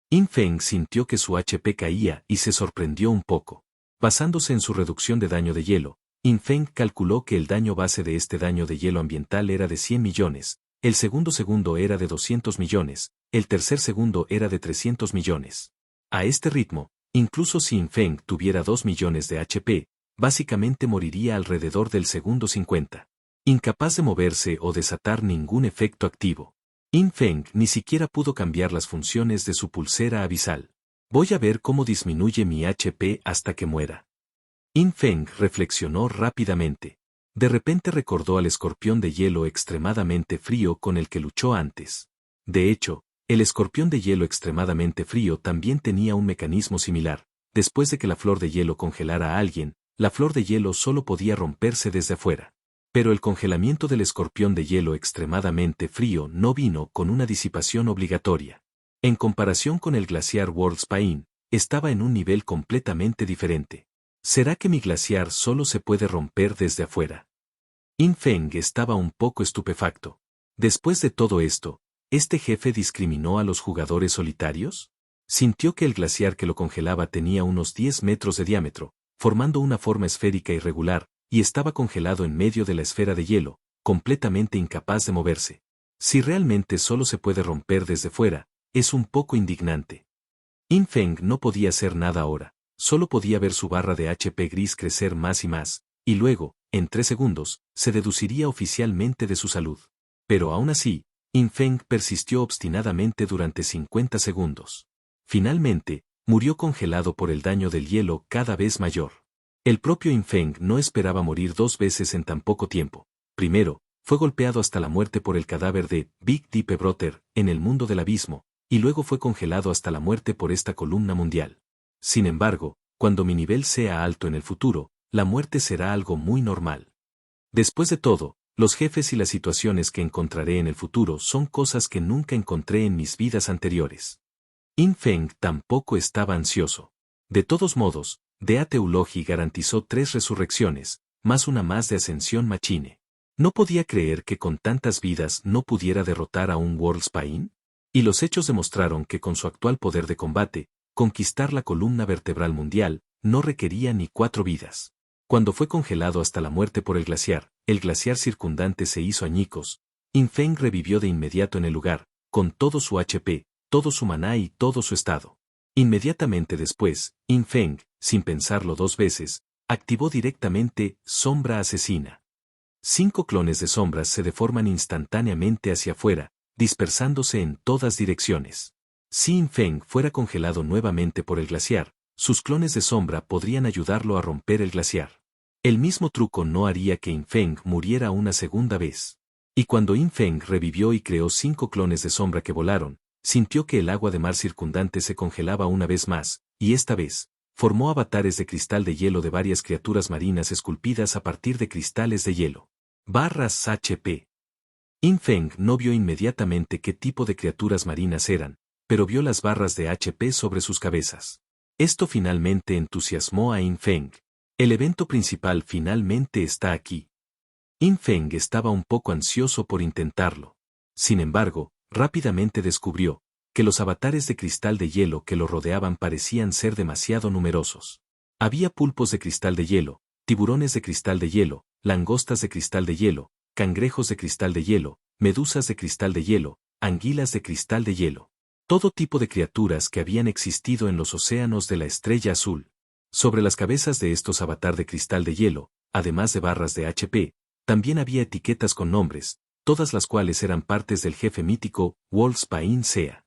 Infeng sintió que su HP caía y se sorprendió un poco. Basándose en su reducción de daño de hielo, Infeng calculó que el daño base de este daño de hielo ambiental era de 100 millones, el segundo era de 200 millones, el tercer segundo era de 300 millones. A este ritmo, incluso si Infeng tuviera 2 millones de HP, básicamente moriría alrededor del segundo 50. Incapaz de moverse o desatar ningún efecto activo. Infeng ni siquiera pudo cambiar las funciones de su pulsera abisal. Voy a ver cómo disminuye mi HP hasta que muera. Infeng reflexionó rápidamente. De repente recordó al escorpión de hielo extremadamente frío con el que luchó antes. De hecho, el escorpión de hielo extremadamente frío también tenía un mecanismo similar. Después de que la flor de hielo congelara a alguien, la flor de hielo solo podía romperse desde afuera. Pero el congelamiento del escorpión de hielo extremadamente frío no vino con una disipación obligatoria. En comparación con el glaciar World's Pain, estaba en un nivel completamente diferente. ¿Será que mi glaciar solo se puede romper desde afuera? Infeng estaba un poco estupefacto. Después de todo esto, ¿este jefe discriminó a los jugadores solitarios? Sintió que el glaciar que lo congelaba tenía unos 10 metros de diámetro, formando una forma esférica irregular, y estaba congelado en medio de la esfera de hielo, completamente incapaz de moverse. Si realmente solo se puede romper desde fuera, es un poco indignante. Infeng no podía hacer nada ahora, solo podía ver su barra de HP gris crecer más y más, y luego, en 3 segundos, se deduciría oficialmente de su salud. Pero aún así, Infeng persistió obstinadamente durante 50 segundos. Finalmente, murió congelado por el daño del hielo cada vez mayor. El propio Infeng no esperaba morir 2 veces en tan poco tiempo. Primero, fue golpeado hasta la muerte por el cadáver de Big Deep Brother en el mundo del abismo, y luego fue congelado hasta la muerte por esta columna mundial. Sin embargo, cuando mi nivel sea alto en el futuro, la muerte será algo muy normal. Después de todo, los jefes y las situaciones que encontraré en el futuro son cosas que nunca encontré en mis vidas anteriores. Infeng tampoco estaba ansioso. De todos modos, Dea Teologi garantizó 3 resurrecciones, más una más de Ascensión Machine. ¿No podía creer que con tantas vidas no pudiera derrotar a un World's Pain? Y los hechos demostraron que con su actual poder de combate, conquistar la columna vertebral mundial no requería ni 4 vidas. Cuando fue congelado hasta la muerte por el glaciar circundante se hizo añicos. Infeng revivió de inmediato en el lugar, con todo su HP, todo su maná y todo su estado. Inmediatamente después, Infeng, sin pensarlo 2 veces, activó directamente Sombra Asesina. 5 clones de sombras se deforman instantáneamente hacia afuera, dispersándose en todas direcciones. Si Infeng fuera congelado nuevamente por el glaciar, sus clones de sombra podrían ayudarlo a romper el glaciar. El mismo truco no haría que Infeng muriera una segunda vez. Y cuando Infeng revivió y creó 5 clones de sombra que volaron, sintió que el agua de mar circundante se congelaba una vez más, y esta vez, formó avatares de cristal de hielo de varias criaturas marinas esculpidas a partir de cristales de hielo. Barras HP. Infeng no vio inmediatamente qué tipo de criaturas marinas eran, pero vio las barras de HP sobre sus cabezas. Esto finalmente entusiasmó a Infeng. El evento principal finalmente está aquí. Infeng estaba un poco ansioso por intentarlo. Sin embargo, rápidamente descubrió que los avatares de cristal de hielo que lo rodeaban parecían ser demasiado numerosos. Había pulpos de cristal de hielo, tiburones de cristal de hielo, langostas de cristal de hielo, cangrejos de cristal de hielo, medusas de cristal de hielo, anguilas de cristal de hielo. Todo tipo de criaturas que habían existido en los océanos de la estrella azul. Sobre las cabezas de estos avatar de cristal de hielo, además de barras de HP, también había etiquetas con nombres, todas las cuales eran partes del jefe mítico, Wolfsbane Sea.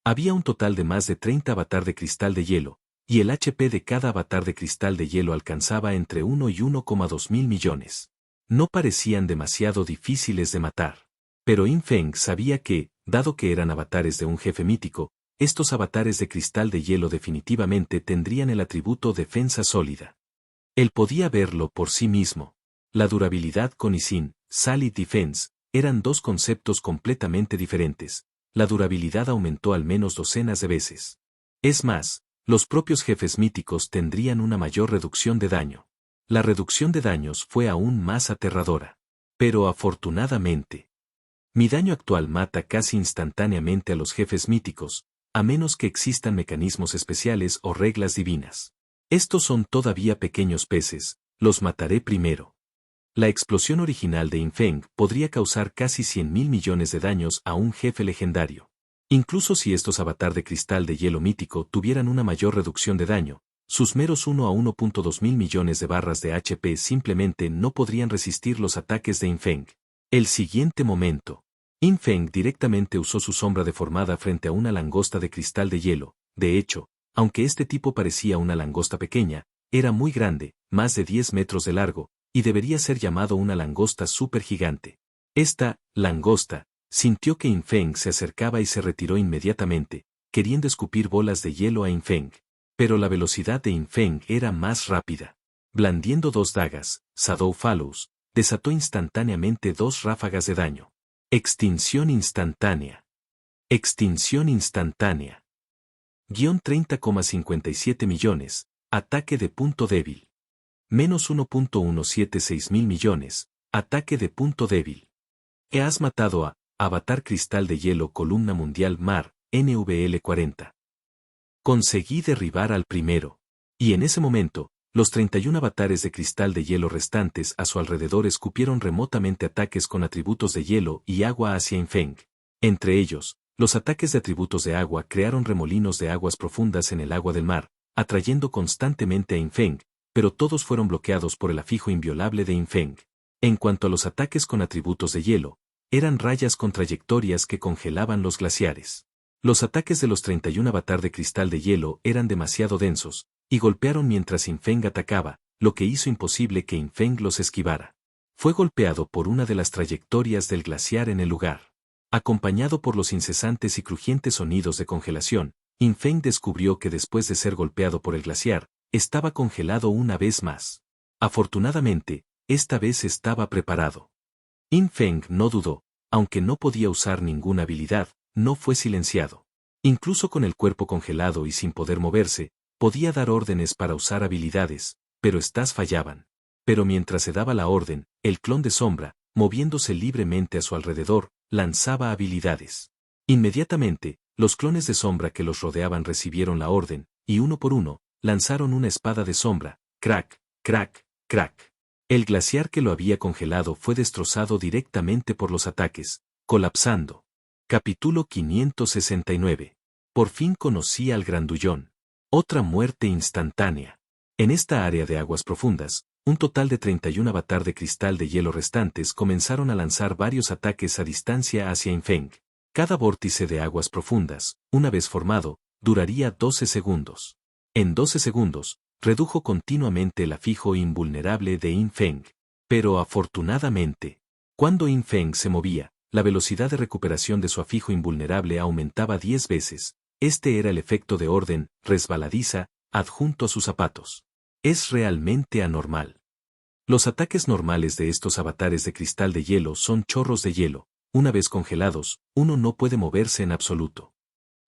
Había un total de más de 30 avatar de cristal de hielo, y el HP de cada avatar de cristal de hielo alcanzaba entre 1 y 1,2 mil millones. No parecían demasiado difíciles de matar. Pero In Feng sabía que, dado que eran avatares de un jefe mítico, estos avatares de cristal de hielo definitivamente tendrían el atributo defensa sólida. Él podía verlo por sí mismo. La durabilidad con y sin Solid Defense eran dos conceptos completamente diferentes. La durabilidad aumentó al menos docenas de veces. Es más, los propios jefes míticos tendrían una mayor reducción de daño. La reducción de daños fue aún más aterradora. Pero afortunadamente, mi daño actual mata casi instantáneamente a los jefes míticos, a menos que existan mecanismos especiales o reglas divinas. Estos son todavía pequeños peces, los mataré primero. La explosión original de In Feng podría causar casi 100.000 millones de daños a un jefe legendario. Incluso si estos avatar de cristal de hielo mítico tuvieran una mayor reducción de daño, sus meros 1 a 1.2 mil millones de barras de HP simplemente no podrían resistir los ataques de In Feng. El siguiente momento. In Feng directamente usó su sombra deformada frente a una langosta de cristal de hielo. De hecho, aunque este tipo parecía una langosta pequeña, era muy grande, más de 10 metros de largo, y debería ser llamado una langosta supergigante. Esta langosta sintió que In Feng se acercaba y se retiró inmediatamente, queriendo escupir bolas de hielo a In Feng. Pero la velocidad de In Feng era más rápida. Blandiendo dos dagas, Shadow Fallows desató instantáneamente dos ráfagas de daño. Extinción instantánea. Extinción instantánea. Guión 30,57 millones. Ataque de punto débil. Menos 1.176 mil millones. Ataque de punto débil. Has matado a Avatar Cristal de Hielo Columna Mundial Mar, NVL 40. Conseguí derribar al primero. Y en ese momento, los 31 avatares de cristal de hielo restantes a su alrededor escupieron remotamente ataques con atributos de hielo y agua hacia In Feng. Entre ellos, los ataques de atributos de agua crearon remolinos de aguas profundas en el agua del mar, atrayendo constantemente a In Feng, pero todos fueron bloqueados por el afijo inviolable de In Feng. En cuanto a los ataques con atributos de hielo, eran rayas con trayectorias que congelaban los glaciares. Los ataques de los 31 avatar de cristal de hielo eran demasiado densos, y golpearon mientras In Feng atacaba, lo que hizo imposible que In Feng los esquivara. Fue golpeado por una de las trayectorias del glaciar en el lugar. Acompañado por los incesantes y crujientes sonidos de congelación, In Feng descubrió que después de ser golpeado por el glaciar, estaba congelado una vez más. Afortunadamente, esta vez estaba preparado. In Feng no dudó, aunque no podía usar ninguna habilidad, no fue silenciado. Incluso con el cuerpo congelado y sin poder moverse, podía dar órdenes para usar habilidades, pero estas fallaban. Pero mientras se daba la orden, el clon de sombra, moviéndose libremente a su alrededor, lanzaba habilidades. Inmediatamente, los clones de sombra que los rodeaban recibieron la orden, y uno por uno, lanzaron una espada de sombra, crack, crack, crack. El glaciar que lo había congelado fue destrozado directamente por los ataques, colapsando. Capítulo 569. Por fin conocí al grandullón. Otra muerte instantánea. En esta área de aguas profundas, un total de 31 avatar de cristal de hielo restantes comenzaron a lanzar varios ataques a distancia hacia In Feng. Cada vórtice de aguas profundas, una vez formado, duraría 12 segundos. En 12 segundos, redujo continuamente el afijo invulnerable de In Feng. Pero afortunadamente, cuando In Feng se movía, la velocidad de recuperación de su afijo invulnerable aumentaba 10 veces. Este era el efecto de orden, resbaladiza, adjunto a sus zapatos. Es realmente anormal. Los ataques normales de estos avatares de cristal de hielo son chorros de hielo. Una vez congelados, uno no puede moverse en absoluto.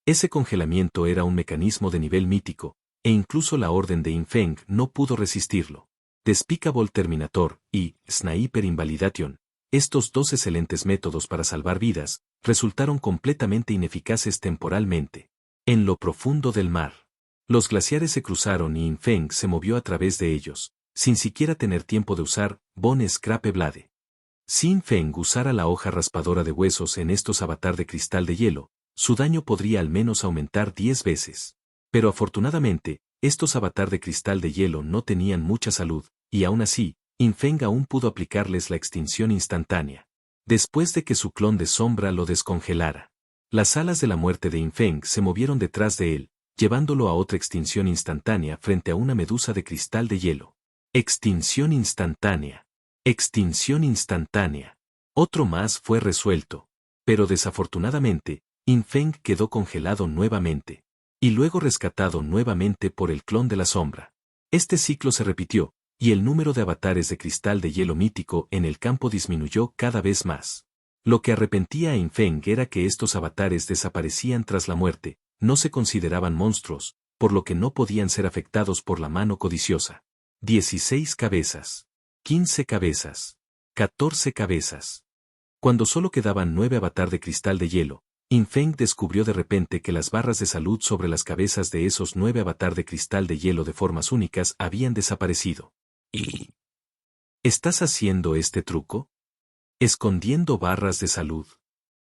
Ese congelamiento era un mecanismo de nivel mítico, e incluso la orden de In Feng no pudo resistirlo. Despicable Terminator y Sniper Invalidation, estos dos excelentes métodos para salvar vidas, resultaron completamente ineficaces temporalmente. En lo profundo del mar, los glaciares se cruzaron y In Feng se movió a través de ellos, sin siquiera tener tiempo de usar Bone Scrape Blade. Si In-Feng usara la hoja raspadora de huesos en estos avatar de cristal de hielo, su daño podría al menos aumentar 10 veces. Pero afortunadamente, estos avatar de cristal de hielo no tenían mucha salud, y aún así, In-Feng aún pudo aplicarles la extinción instantánea. Después de que su clon de sombra lo descongelara, las alas de la muerte de In-Feng se movieron detrás de él, llevándolo a otra extinción instantánea frente a una medusa de cristal de hielo. Extinción instantánea. Extinción instantánea. Otro más fue resuelto. Pero desafortunadamente, In-Feng quedó congelado nuevamente. Y luego rescatado nuevamente por el clon de la sombra. Este ciclo se repitió, y el número de avatares de cristal de hielo mítico en el campo disminuyó cada vez más. Lo que arrepentía a In-Feng era que estos avatares desaparecían tras la muerte, no se consideraban monstruos, por lo que no podían ser afectados por la mano codiciosa. 16 cabezas. 15 cabezas. 14 cabezas. Cuando solo quedaban 9 avatar de cristal de hielo, In-Feng descubrió de repente que las barras de salud sobre las cabezas de esos 9 avatar de cristal de hielo de formas únicas habían desaparecido. ¿Y estás haciendo este truco? Escondiendo barras de salud.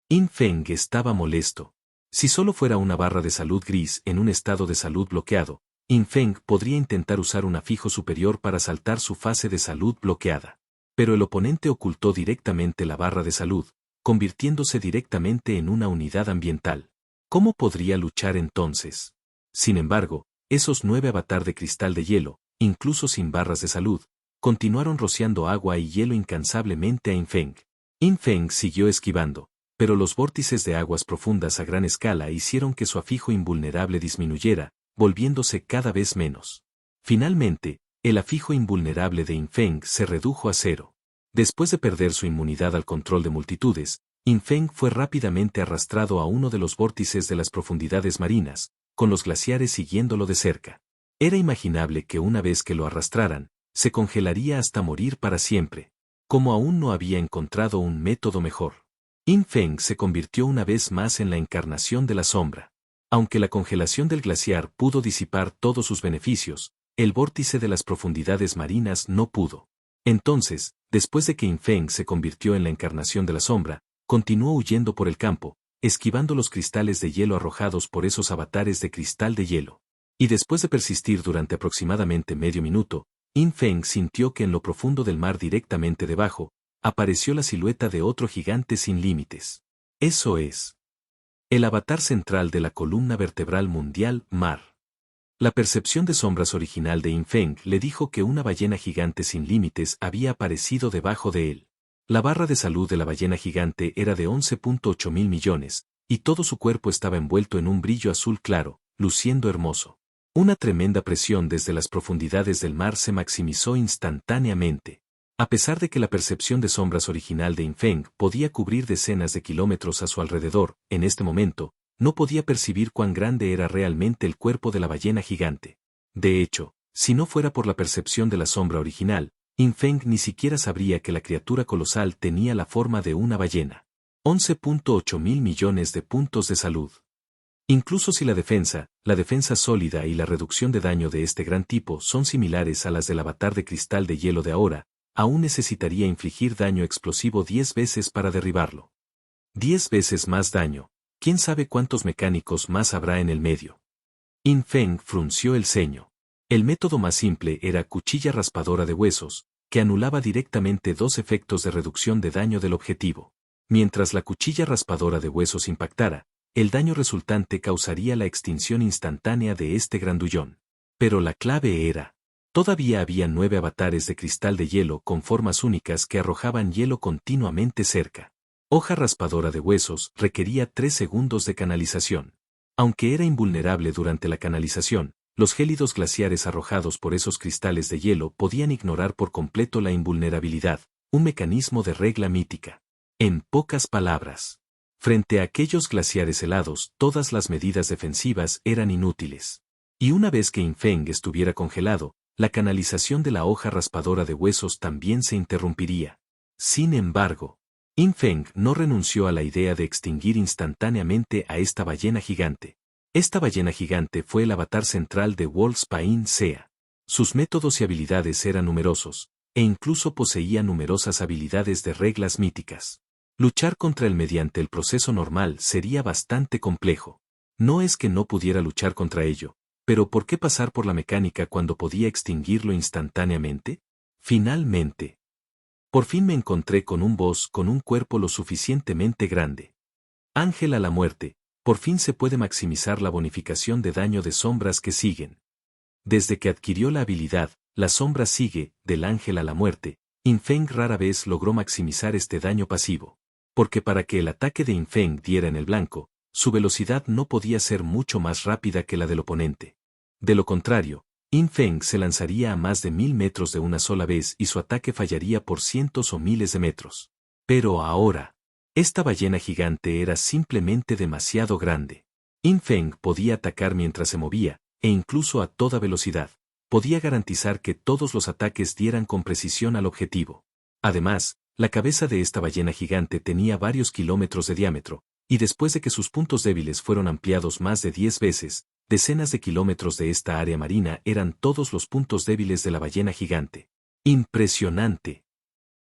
In-Feng estaba molesto. Si solo fuera una barra de salud gris en un estado de salud bloqueado, In-Feng podría intentar usar un afijo superior para saltar su fase de salud bloqueada. Pero el oponente ocultó directamente la barra de salud, convirtiéndose directamente en una unidad ambiental. ¿Cómo podría luchar entonces? Sin embargo, esos 9 avatar de cristal de hielo, incluso sin barras de salud, continuaron rociando agua y hielo incansablemente a In-Feng. In-Feng siguió esquivando, pero los vórtices de aguas profundas a gran escala hicieron que su afijo invulnerable disminuyera, volviéndose cada vez menos. Finalmente, el afijo invulnerable de In-Feng se redujo a 0. Después de perder su inmunidad al control de multitudes, In-Feng fue rápidamente arrastrado a uno de los vórtices de las profundidades marinas, con los glaciares siguiéndolo de cerca. Era imaginable que una vez que lo arrastraran, se congelaría hasta morir para siempre. Como aún no había encontrado un método mejor, In-Feng se convirtió una vez más en la encarnación de la sombra. Aunque la congelación del glaciar pudo disipar todos sus beneficios, el vórtice de las profundidades marinas no pudo. Entonces, después de que In-Feng se convirtió en la encarnación de la sombra, continuó huyendo por el campo, esquivando los cristales de hielo arrojados por esos avatares de cristal de hielo. Y después de persistir durante aproximadamente medio minuto, In-Feng sintió que en lo profundo del mar directamente debajo, apareció la silueta de otro gigante sin límites. Eso es el avatar central de la columna vertebral mundial, Mar. La percepción de sombras original de In-Feng le dijo que una ballena gigante sin límites había aparecido debajo de él. La barra de salud de la ballena gigante era de 11.8 mil millones, y todo su cuerpo estaba envuelto en un brillo azul claro, luciendo hermoso. Una tremenda presión desde las profundidades del mar se maximizó instantáneamente. A pesar de que la percepción de sombras original de In-Feng podía cubrir decenas de kilómetros a su alrededor, en este momento, no podía percibir cuán grande era realmente el cuerpo de la ballena gigante. De hecho, si no fuera por la percepción de la sombra original, In-Feng ni siquiera sabría que la criatura colosal tenía la forma de una ballena. 11.8 mil millones de puntos de salud. Incluso si la defensa sólida y la reducción de daño de este gran tipo son similares a las del avatar de cristal de hielo de ahora, aún necesitaría infligir daño explosivo 10 veces para derribarlo. 10 veces más daño. ¿Quién sabe cuántos mecánicos más habrá en el medio? In-Feng frunció el ceño. El método más simple era cuchilla raspadora de huesos, que anulaba directamente 2 efectos de reducción de daño del objetivo. Mientras la cuchilla raspadora de huesos impactara, el daño resultante causaría la extinción instantánea de este grandullón. Pero la clave era: todavía había 9 avatares de cristal de hielo con formas únicas que arrojaban hielo continuamente cerca. Hoja raspadora de huesos requería 3 segundos de canalización. Aunque era invulnerable durante la canalización, los gélidos glaciares arrojados por esos cristales de hielo podían ignorar por completo la invulnerabilidad, un mecanismo de regla mítica. En pocas palabras, frente a aquellos glaciares helados, todas las medidas defensivas eran inútiles. Y una vez que In-Feng estuviera congelado, la canalización de la hoja raspadora de huesos también se interrumpiría. Sin embargo, In-Feng no renunció a la idea de extinguir instantáneamente a esta ballena gigante. Esta ballena gigante fue el avatar central de Wolfsbane Sea. Sus métodos y habilidades eran numerosos, e incluso poseía numerosas habilidades de reglas míticas. Luchar contra él mediante el proceso normal sería bastante complejo. No es que no pudiera luchar contra ello, pero ¿por qué pasar por la mecánica cuando podía extinguirlo instantáneamente? Finalmente, por fin me encontré con un boss con un cuerpo lo suficientemente grande. Ángel a la muerte, por fin se puede maximizar la bonificación de daño de sombras que siguen. Desde que adquirió la habilidad, la sombra sigue, del ángel a la muerte, Infeng rara vez logró maximizar este daño pasivo. Porque para que el ataque de Infeng diera en el blanco, su velocidad no podía ser mucho más rápida que la del oponente. De lo contrario, Infeng se lanzaría a más de 1000 metros de una sola vez y su ataque fallaría por cientos o miles de metros. Pero ahora, esta ballena gigante era simplemente demasiado grande. Infeng podía atacar mientras se movía, e incluso a toda velocidad. Podía garantizar que todos los ataques dieran con precisión al objetivo. Además, la cabeza de esta ballena gigante tenía varios kilómetros de diámetro, y después de que sus puntos débiles fueron ampliados más de 10 veces, decenas de kilómetros de esta área marina eran todos los puntos débiles de la ballena gigante. ¡Impresionante!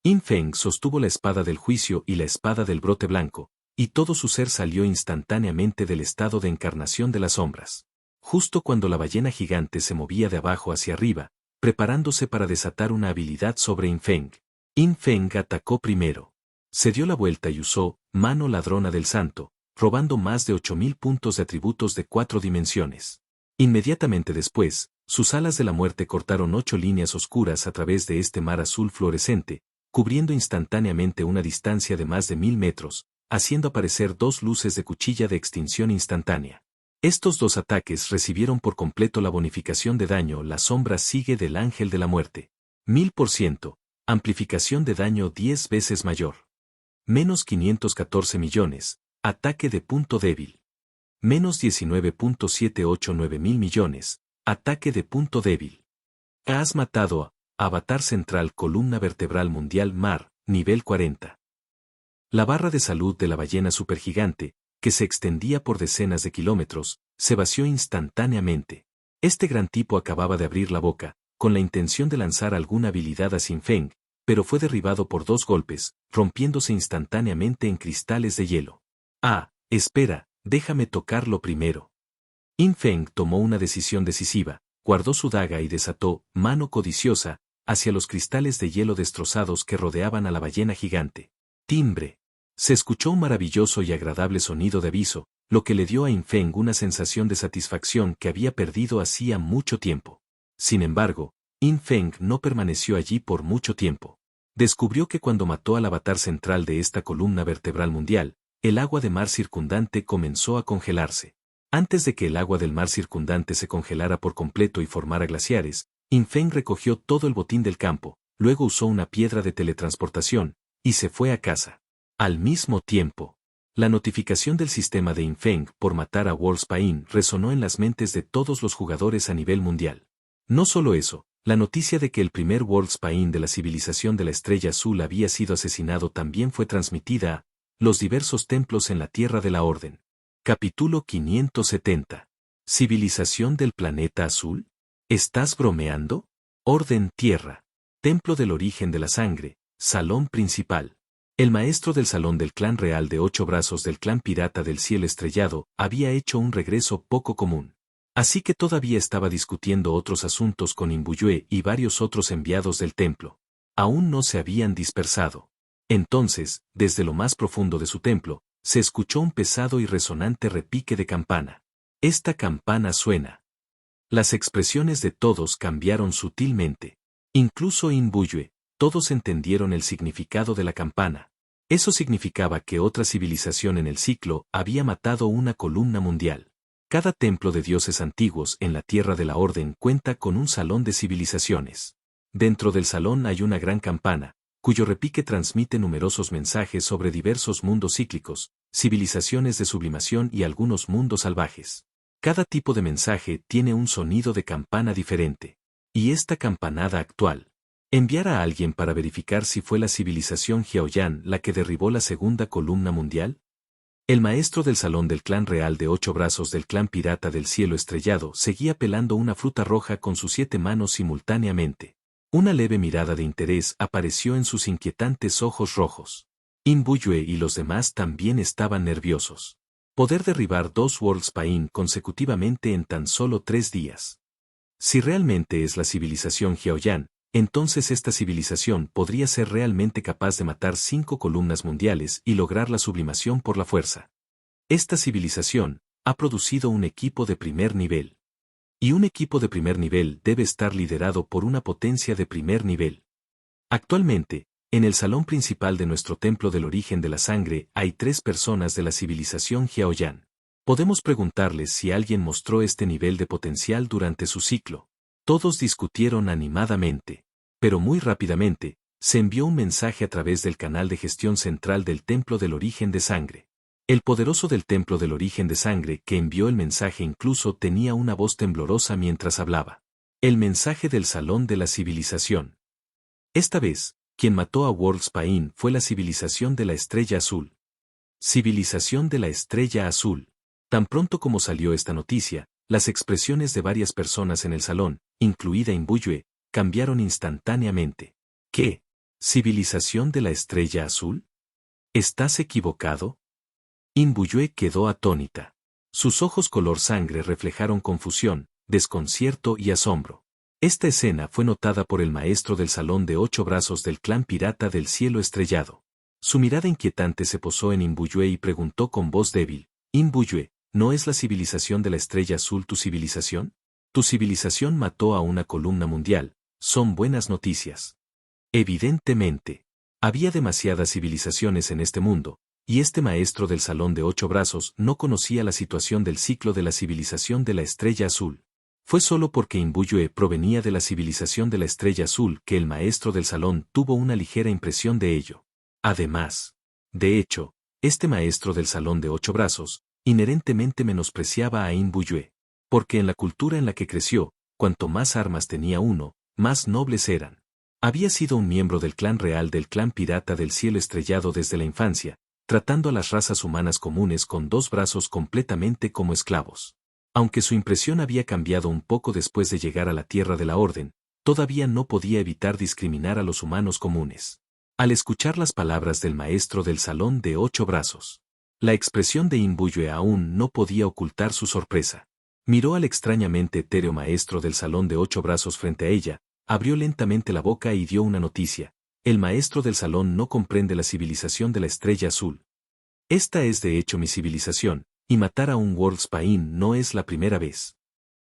Infeng sostuvo la espada del juicio y la espada del brote blanco, y todo su ser salió instantáneamente del estado de encarnación de las sombras. Justo cuando la ballena gigante se movía de abajo hacia arriba, preparándose para desatar una habilidad sobre Infeng. Infeng atacó primero. Se dio la vuelta y usó mano ladrona del santo, robando más de 8000 puntos de atributos de 4 dimensiones. Inmediatamente después, sus alas de la muerte cortaron 8 líneas oscuras a través de este mar azul fluorescente, cubriendo instantáneamente una distancia de más de 1000 metros, haciendo aparecer 2 luces de cuchilla de extinción instantánea. Estos 2 ataques recibieron por completo la bonificación de daño. La sombra sigue del ángel de la muerte. 1000%, amplificación de daño 10 veces mayor. Menos 514 millones, ataque de punto débil. Menos 19.789 mil millones, ataque de punto débil. Has matado a Avatar Central Columna Vertebral Mundial Mar, nivel 40. La barra de salud de la ballena supergigante, que se extendía por decenas de kilómetros, se vació instantáneamente. Este gran tipo acababa de abrir la boca, con la intención de lanzar alguna habilidad a Infeng, pero fue derribado por 2 golpes, rompiéndose instantáneamente en cristales de hielo. Ah, espera, déjame tocarlo primero. Infeng tomó una decisión decisiva, guardó su daga y desató, mano codiciosa, hacia los cristales de hielo destrozados que rodeaban a la ballena gigante. Timbre. Se escuchó un maravilloso y agradable sonido de aviso, lo que le dio a Infeng una sensación de satisfacción que había perdido hacía mucho tiempo. Sin embargo, Infeng no permaneció allí por mucho tiempo. Descubrió que cuando mató al avatar central de esta columna vertebral mundial, el agua de mar circundante comenzó a congelarse. Antes de que el agua del mar circundante se congelara por completo y formara glaciares, Infeng recogió todo el botín del campo, luego usó una piedra de teletransportación, y se fue a casa. Al mismo tiempo, la notificación del sistema de Infeng por matar a Wolfsbane resonó en las mentes de todos los jugadores a nivel mundial. No solo eso, la noticia de que el primer Wolfsbane de la civilización de la Estrella Azul había sido asesinado también fue transmitida a los diversos templos en la Tierra de la Orden. Capítulo 570. ¿Civilización del planeta azul? ¿Estás bromeando? Orden Tierra. Templo del origen de la sangre, salón principal. El maestro del salón del clan real de 8 brazos del clan pirata del cielo estrellado había hecho un regreso poco común. Así que todavía estaba discutiendo otros asuntos con Imbuyue y varios otros enviados del templo. Aún no se habían dispersado. Entonces, desde lo más profundo de su templo, se escuchó un pesado y resonante repique de campana. Esta campana suena. Las expresiones de todos cambiaron sutilmente. Incluso Imbuyue, todos entendieron el significado de la campana. Eso significaba que otra civilización en el ciclo había matado una columna mundial. Cada templo de dioses antiguos en la Tierra de la Orden cuenta con un salón de civilizaciones. Dentro del salón hay una gran campana, cuyo repique transmite numerosos mensajes sobre diversos mundos cíclicos, civilizaciones de sublimación y algunos mundos salvajes. Cada tipo de mensaje tiene un sonido de campana diferente. Y esta campanada actual. ¿Enviar a alguien para verificar si fue la civilización Jiaoyan la que derribó la segunda columna mundial? El maestro del salón del clan real de 8 brazos del clan pirata del cielo estrellado seguía pelando una fruta roja con sus 7 manos simultáneamente. Una leve mirada de interés apareció en sus inquietantes ojos rojos. Inbuyue y los demás también estaban nerviosos. Poder derribar 2 Worlds Pain consecutivamente en tan solo 3 días. Si realmente es la civilización Jiaoyan, entonces esta civilización podría ser realmente capaz de matar 5 columnas mundiales y lograr la sublimación por la fuerza. Esta civilización ha producido un equipo de primer nivel. Y un equipo de primer nivel debe estar liderado por una potencia de primer nivel. Actualmente, en el salón principal de nuestro templo del origen de la sangre hay 3 personas de la civilización Jiaoyan. Podemos preguntarles si alguien mostró este nivel de potencial durante su ciclo. Todos discutieron animadamente, pero muy rápidamente, se envió un mensaje a través del canal de gestión central del Templo del Origen de Sangre. El poderoso del Templo del Origen de Sangre que envió el mensaje incluso tenía una voz temblorosa mientras hablaba. El mensaje del Salón de la Civilización. Esta vez, quien mató a Worlds Pain fue la civilización de la Estrella Azul. Civilización de la Estrella Azul. Tan pronto como salió esta noticia, las expresiones de varias personas en el salón, incluida Inbuyue, cambiaron instantáneamente. ¿Qué? ¿Civilización de la Estrella Azul? ¿Estás equivocado? Inbuyue quedó atónita. Sus ojos color sangre reflejaron confusión, desconcierto y asombro. Esta escena fue notada por el maestro del salón de 8 brazos del clan pirata del cielo estrellado. Su mirada inquietante se posó en Inbuyue y preguntó con voz débil, Inbuyue, ¿no es la civilización de la Estrella Azul tu civilización? Tu civilización mató a una columna mundial, son buenas noticias. Evidentemente, había demasiadas civilizaciones en este mundo, y este maestro del salón de 8 brazos no conocía la situación del ciclo de la civilización de la Estrella Azul. Fue solo porque Inbuyue provenía de la civilización de la Estrella Azul que el maestro del salón tuvo una ligera impresión de ello. Además, de hecho, este maestro del salón de 8 brazos, inherentemente menospreciaba a Inbuyue, porque en la cultura en la que creció, cuanto más armas tenía uno, más nobles eran. Había sido un miembro del clan real del clan pirata del cielo estrellado desde la infancia, tratando a las razas humanas comunes con 2 brazos completamente como esclavos. Aunque su impresión había cambiado un poco después de llegar a la Tierra de la Orden, todavía no podía evitar discriminar a los humanos comunes. Al escuchar las palabras del maestro del salón de 8 brazos, la expresión de Inbuyue aún no podía ocultar su sorpresa. Miró al extrañamente etéreo maestro del salón de 8 brazos frente a ella, abrió lentamente la boca y dio una noticia. El maestro del salón no comprende la civilización de la Estrella Azul. Esta es de hecho mi civilización, y matar a un Worlds Pain no es la primera vez.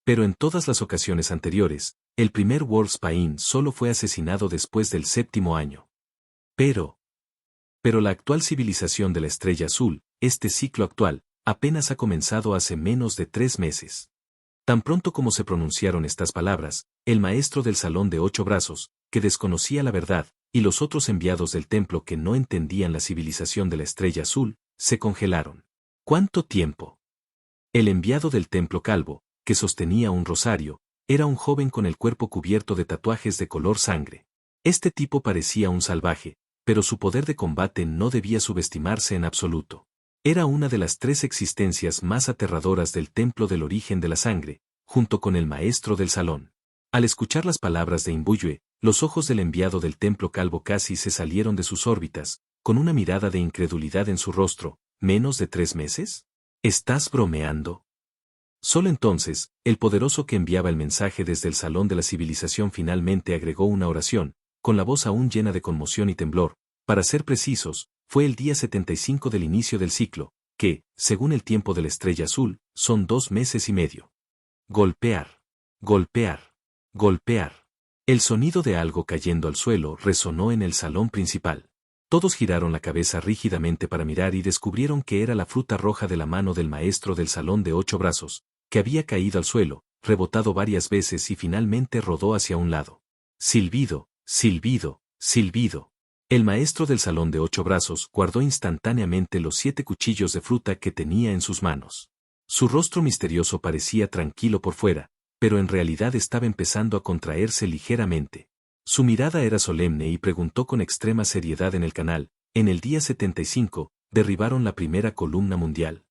Pero en todas las ocasiones anteriores, el primer Worlds Pain solo fue asesinado después del 7º año. Pero la actual civilización de la Estrella Azul, este ciclo actual, apenas ha comenzado hace menos de 3 meses. Tan pronto como se pronunciaron estas palabras, el maestro del salón de 8 brazos, que desconocía la verdad, y los otros enviados del templo que no entendían la civilización de la Estrella Azul, se congelaron. ¿Cuánto tiempo? El enviado del templo calvo, que sostenía un rosario, era un joven con el cuerpo cubierto de tatuajes de color sangre. Este tipo parecía un salvaje, pero su poder de combate no debía subestimarse en absoluto. Era una de las 3 existencias más aterradoras del templo del origen de la sangre, junto con el maestro del salón. Al escuchar las palabras de Inbuyue, los ojos del enviado del templo calvo casi se salieron de sus órbitas, con una mirada de incredulidad en su rostro. ¿Menos de 3 meses? ¿Estás bromeando? Solo entonces, el poderoso que enviaba el mensaje desde el salón de la civilización finalmente agregó una oración, con la voz aún llena de conmoción y temblor. Para ser precisos, fue el día 75 del inicio del ciclo, que, según el tiempo de la Estrella Azul, son 2 meses y medio. Golpear. Golpear. Golpear. El sonido de algo cayendo al suelo resonó en el salón principal. Todos giraron la cabeza rígidamente para mirar y descubrieron que era la fruta roja de la mano del maestro del salón de 8 brazos, que había caído al suelo, rebotado varias veces y finalmente rodó hacia un lado. Silbido, silbido, silbido. El maestro del salón de 8 brazos guardó instantáneamente los 7 cuchillos de fruta que tenía en sus manos. Su rostro misterioso parecía tranquilo por fuera, pero en realidad estaba empezando a contraerse ligeramente. Su mirada era solemne y preguntó con extrema seriedad en el canal, en el día 75, derribaron la primera columna mundial.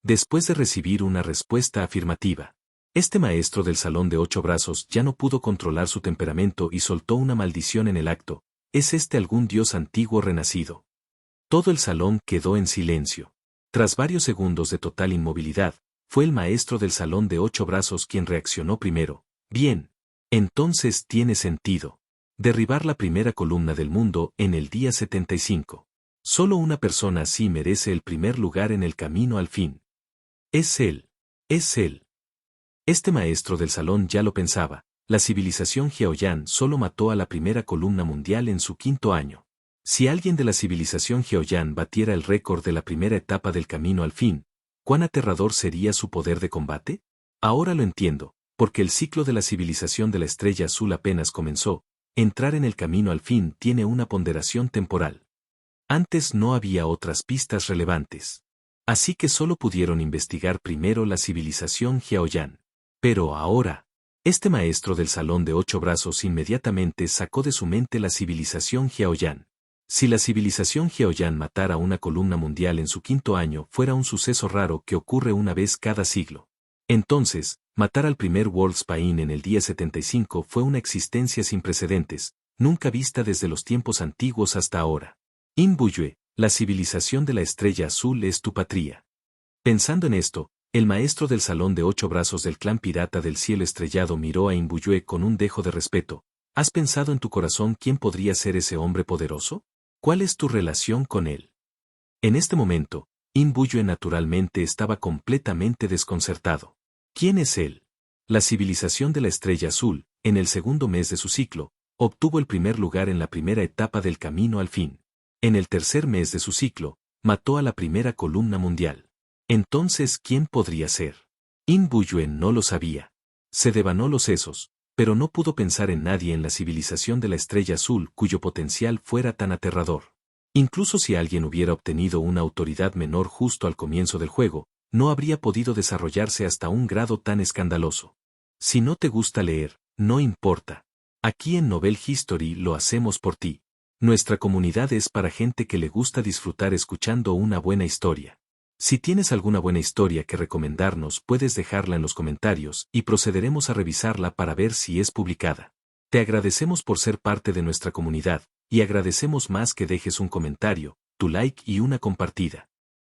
Después de recibir una respuesta afirmativa, este maestro del salón de 8 brazos ya no pudo controlar su temperamento y soltó una maldición en el acto. ¿Es este algún dios antiguo renacido? Todo el salón quedó en silencio. Tras varios segundos de total inmovilidad, fue el maestro del salón de 8 brazos quien reaccionó primero. Bien. Entonces tiene sentido. Derribar la primera columna del mundo en el día 75. Solo una persona así merece el primer lugar en el camino al fin. Es él. Es él. Este maestro del salón ya lo pensaba. La civilización Jiaoyan solo mató a la primera columna mundial en su 5.º año. Si alguien de la civilización Jiaoyan batiera el récord de la primera etapa del camino al fin, ¿cuán aterrador sería su poder de combate? Ahora lo entiendo, porque el ciclo de la civilización de la estrella azul apenas comenzó. Entrar en el camino al fin tiene una ponderación temporal. Antes no había otras pistas relevantes. Así que solo pudieron investigar primero la civilización Jiaoyan. Pero ahora, este maestro del salón de 8 brazos inmediatamente sacó de su mente la civilización Jiaoyan. Si la civilización Jiaoyan matara una columna mundial en su 5.º año fuera un suceso raro que ocurre una vez cada siglo. Entonces, matar al primer World Spain en el día 75 fue una existencia sin precedentes, nunca vista desde los tiempos antiguos hasta ahora. In Buyue, la civilización de la estrella azul es tu patria. Pensando en esto, el maestro del salón de 8 brazos del clan pirata del cielo estrellado miró a In Buyue con un dejo de respeto. ¿Has pensado en tu corazón quién podría ser ese hombre poderoso? ¿Cuál es tu relación con él? En este momento, In Buyue naturalmente estaba completamente desconcertado. ¿Quién es él? La civilización de la estrella azul, en el segundo mes de su ciclo, obtuvo el primer lugar en la primera etapa del camino al fin. En el tercer mes de su ciclo, mató a la primera columna mundial. Entonces, ¿quién podría ser? In Buyue no lo sabía. Se devanó los sesos, pero no pudo pensar en nadie en la civilización de la estrella azul cuyo potencial fuera tan aterrador. Incluso si alguien hubiera obtenido una autoridad menor justo al comienzo del juego, no habría podido desarrollarse hasta un grado tan escandaloso. Si no te gusta leer, no importa. Aquí en Novel History lo hacemos por ti. Nuestra comunidad es para gente que le gusta disfrutar escuchando una buena historia. Si tienes alguna buena historia que recomendarnos, puedes dejarla en los comentarios y procederemos a revisarla para ver si es publicada. Te agradecemos por ser parte de nuestra comunidad, y agradecemos más que dejes un comentario, tu like y una compartida.